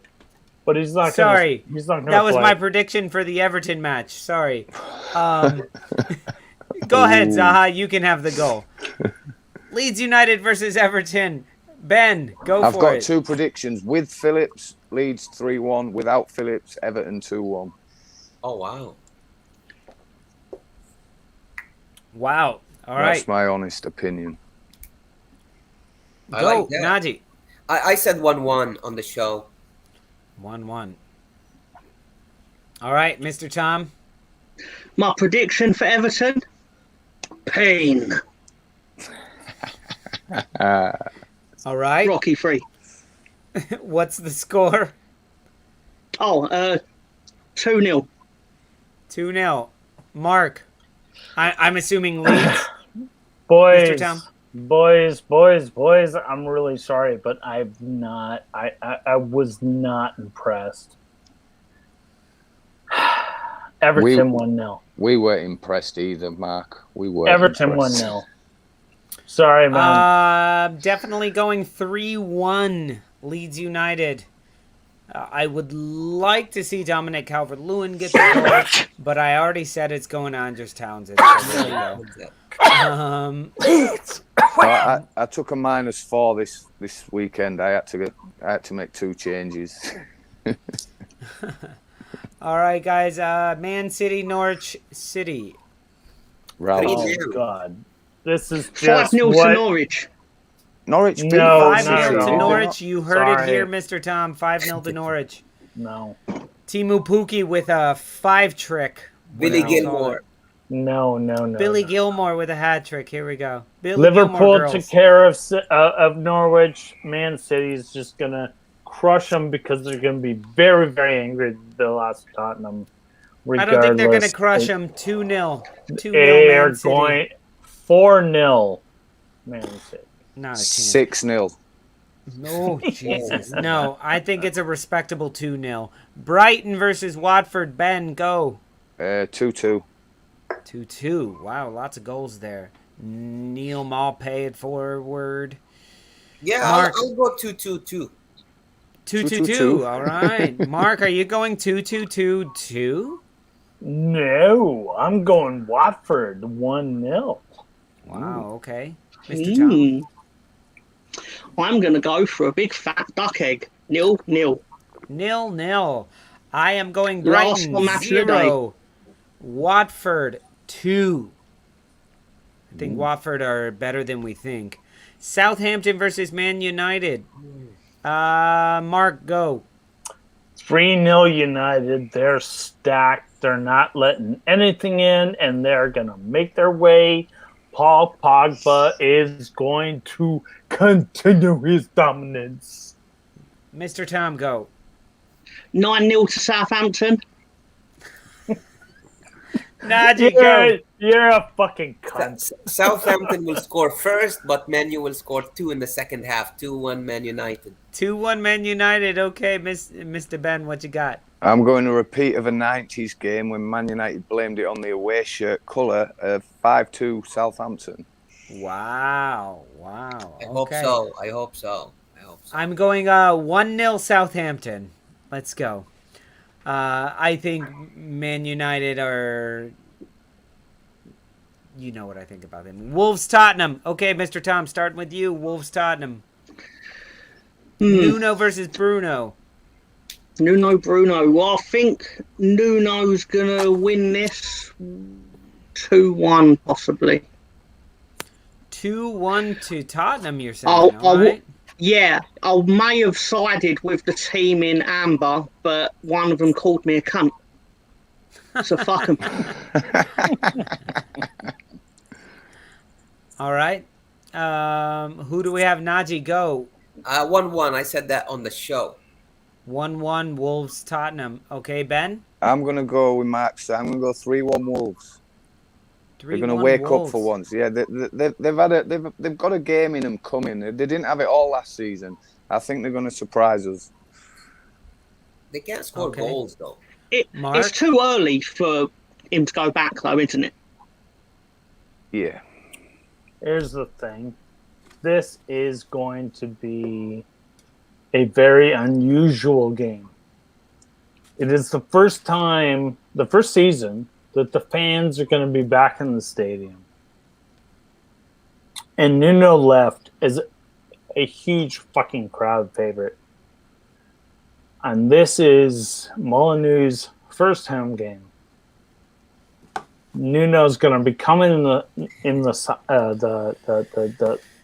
But he's not. Sorry. He's not gonna That was play. my prediction for the Everton match. Sorry. Go ahead, Zaha. You can have the goal. Leeds United versus Everton. Ben, go I've for got it. 2 predictions. With Phillips, Leeds 3-1. Without Phillips, Everton 2-1. Oh wow. Wow. All right. That's my honest opinion. I Go, like that. Najee. I said 1-1 on the show. 1-1. All right, Mr. Tom. My prediction for Everton? Pain. All right. Rocky 3. What's the score? Oh, 2-0. 2-0. Mark. I'm assuming Leeds. Boys, Mr. Tom? boys. I'm really sorry, but I was not impressed. Everton 1-0. We weren't impressed either, Mark. We were. Everton impressed. 1-0. Sorry, man. Definitely going 3-1 Leeds United. I would like to see Dominic Calvert-Lewin get the goal, but I already said it's going to Andres Townsend. So there you go. I took a -4 this weekend. I had to make 2 changes. All right, guys. Man City, Norwich City. Ralph. Oh God, this is just 5-0 what. to Norwich. Norwich beat No, 5-0 no, to no. Norwich. You heard it Sorry. here, Mr. Tom. 5-0 to Norwich. No, Timu Pukki with a 5-trick. Billy What do you call Gilmore. it? no. Billy Gilmore with a hat trick. Here we go. Billy Liverpool Gilmore took girls. care of Norwich. Man City is just gonna crush them because they're gonna be very, very angry they lost to Tottenham. I don't think they're going to Regardless, crush them. 2-0. 2-0 They're Man City. going 4-0. Man City. Not a chance. 6-0. No, Jesus. No, I think it's a respectable 2-0. Brighton versus Watford. Ben, go. 2-2. 2-2. Wow, lots of goals there. Neil Maupay at forward. Yeah, Mark. I'll go 2-2 too. 2-2-2. All right. Mark, are you going 2-2-2-2? No, I'm going Watford 1-0. Wow, okay. Mr. Tom. I'm going to go for a big fat duck egg. 0-0. 0-0. I am going Last Brighton match of the day. 0. Watford 2. I think Watford are better than we think. Southampton versus Man United. Mark, go. 3-0 United. They're stacked. They're not letting anything in, and they're going to make their way. Paul Pogba is going to continue his dominance. Mr. Tom, go. 9-0 to Southampton. Najee, go. You're a fucking cunt. Southampton will score first, but Man U will score 2 in the second half. 2-1 Man United. 2-1 Man United. Okay, Mr. Ben, what you got? I'm going to repeat of a 90s game when Man United blamed it on the away shirt colour of 5-2 Southampton. Wow. I hope so. I hope so. I'm going 1-0 Southampton. Let's go. I think Man United are... You know what I think about them. Wolves Tottenham. Okay, Mr. Tom, starting with you. Wolves Tottenham. Nuno versus Bruno. Bruno. Well, I think Nuno's going to win this 2-1, possibly. 2-1 to Tottenham, you're saying, all right? Yeah, I may have sided with the team in amber, but one of them called me a cunt. So fuck 'em. All right. Who do we have? Najee, go. 1-1. I said that on the show. 1-1 Wolves Tottenham. Okay, Ben? I'm going to go with Max. I'm going to go 3-1 Wolves. They're going to wake up for once. Yeah, they've got a game in them coming. They didn't have it all last season. I think they're going to surprise us. They can't score goals, though. It's too early for him to go back, though, isn't it? Yeah. Here's the thing. This is going to be a very unusual game. It is the first season that the fans are going to be back in the stadium. And Nuno left as a huge fucking crowd favorite. And this is Molyneux's first home game. Nuno's going to be coming on the side.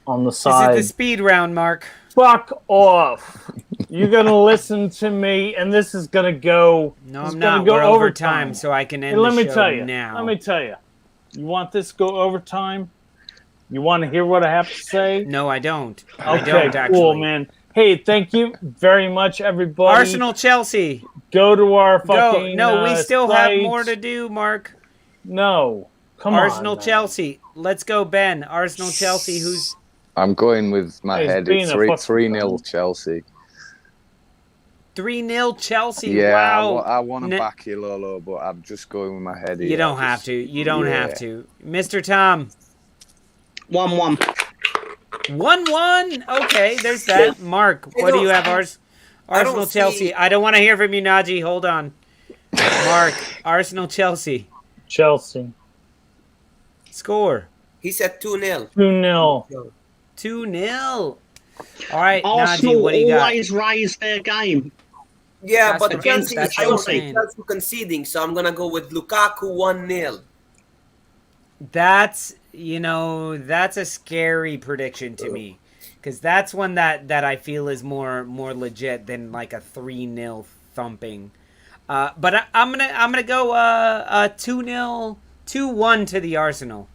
Is it the speed round, Mark? Fuck off. You're going to listen to me, and this is going to go... No, I'm not. We're overtime, so I can end the show now. Let me tell you. You want this to go overtime? You want to hear what I have to say? No, I don't. Okay, I don't, actually. Cool, man. Hey, thank you very much, everybody. Arsenal-Chelsea. Go to our fucking No, we still site. have more to do, Mark. No. Come on. Arsenal-Chelsea. Let's go, Ben. Arsenal-Chelsea, who's... I'm going with my head. It's 3-0 Chelsea. 3-0 Chelsea. Yeah, wow. I want to back you, Lolo, but I'm just going with my head here. You don't have to. You don't have to. Mr. Tom. 1-1. 1-1. Okay, there's that. Mark, what do you have? Arsenal-Chelsea. I don't want to hear from you, Najee. Hold on. Mark, Arsenal-Chelsea. Chelsea. Score. He said 2-0. 2-0. 2-0. All right, Arsenal Najee, what do you got? always raise their game. Yeah, That's but Chelsea is Chelsea. conceding, so I'm going to go with Lukaku 1-0. That's a scary prediction to me, because that's one that I feel is more legit than like a 3-0 thumping. But I'm gonna go 2-0, 2-1 to the Arsenal.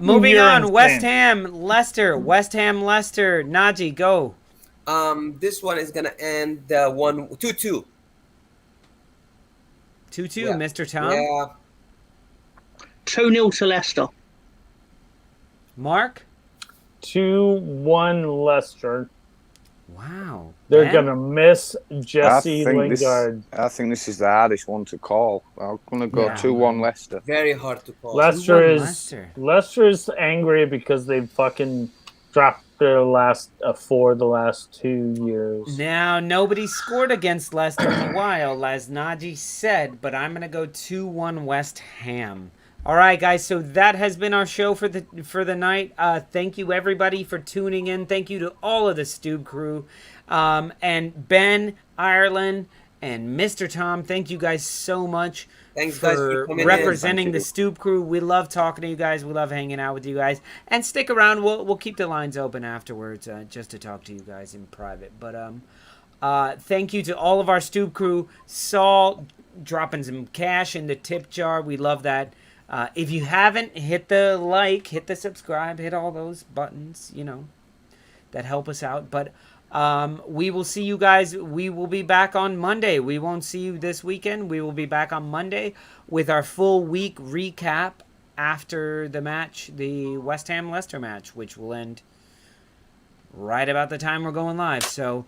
Moving on, West Ham, Leicester. Najee, go. This one is gonna end 2-2. 2-2, Yeah. Mr. Tom. Yeah. 2-0 to Leicester. Mark. 2-1 Leicester. Wow. They're Ben? gonna miss Jesse I Lingard. think this is the hardest one to call. I'm going to go 2-1 Leicester. Very hard to call. Leicester's angry because they fucking dropped their last for the last 2 years. Now, nobody scored against Leicester in a while, as Najee said, but I'm going to go 2-1 West Ham. All right, guys, so that has been our show for the night. Thank you, everybody, for tuning in. Thank you to all of the Stoop crew. And Ben, Ireland, and Mr. Tom, thank you guys so much. Thanks, guys, for coming representing the Stoop crew. We love talking to you guys. We love hanging out with you guys. And stick around. We'll keep the lines open afterwards just to talk to you guys in private. But thank you to all of our Stoop crew. Saul dropping some cash in the tip jar. We love that. If you haven't, hit the like, hit the subscribe, hit all those buttons, that help us out. But We will see you guys. We will be back on Monday. We won't see you this weekend. We will be back on Monday with our full week recap after the match, the West Ham Leicester match, which will end right about the time we're going live. So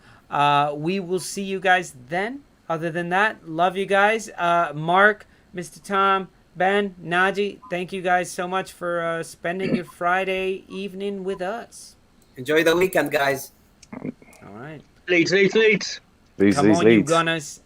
we will see you guys then. Other than that, love you guys. Mark, Mr. Tom, Ben, Naji, thank you guys so much for spending your Friday evening with us. Enjoy the weekend, guys. All right. Leeds. Leeds, Come on, you Gunners.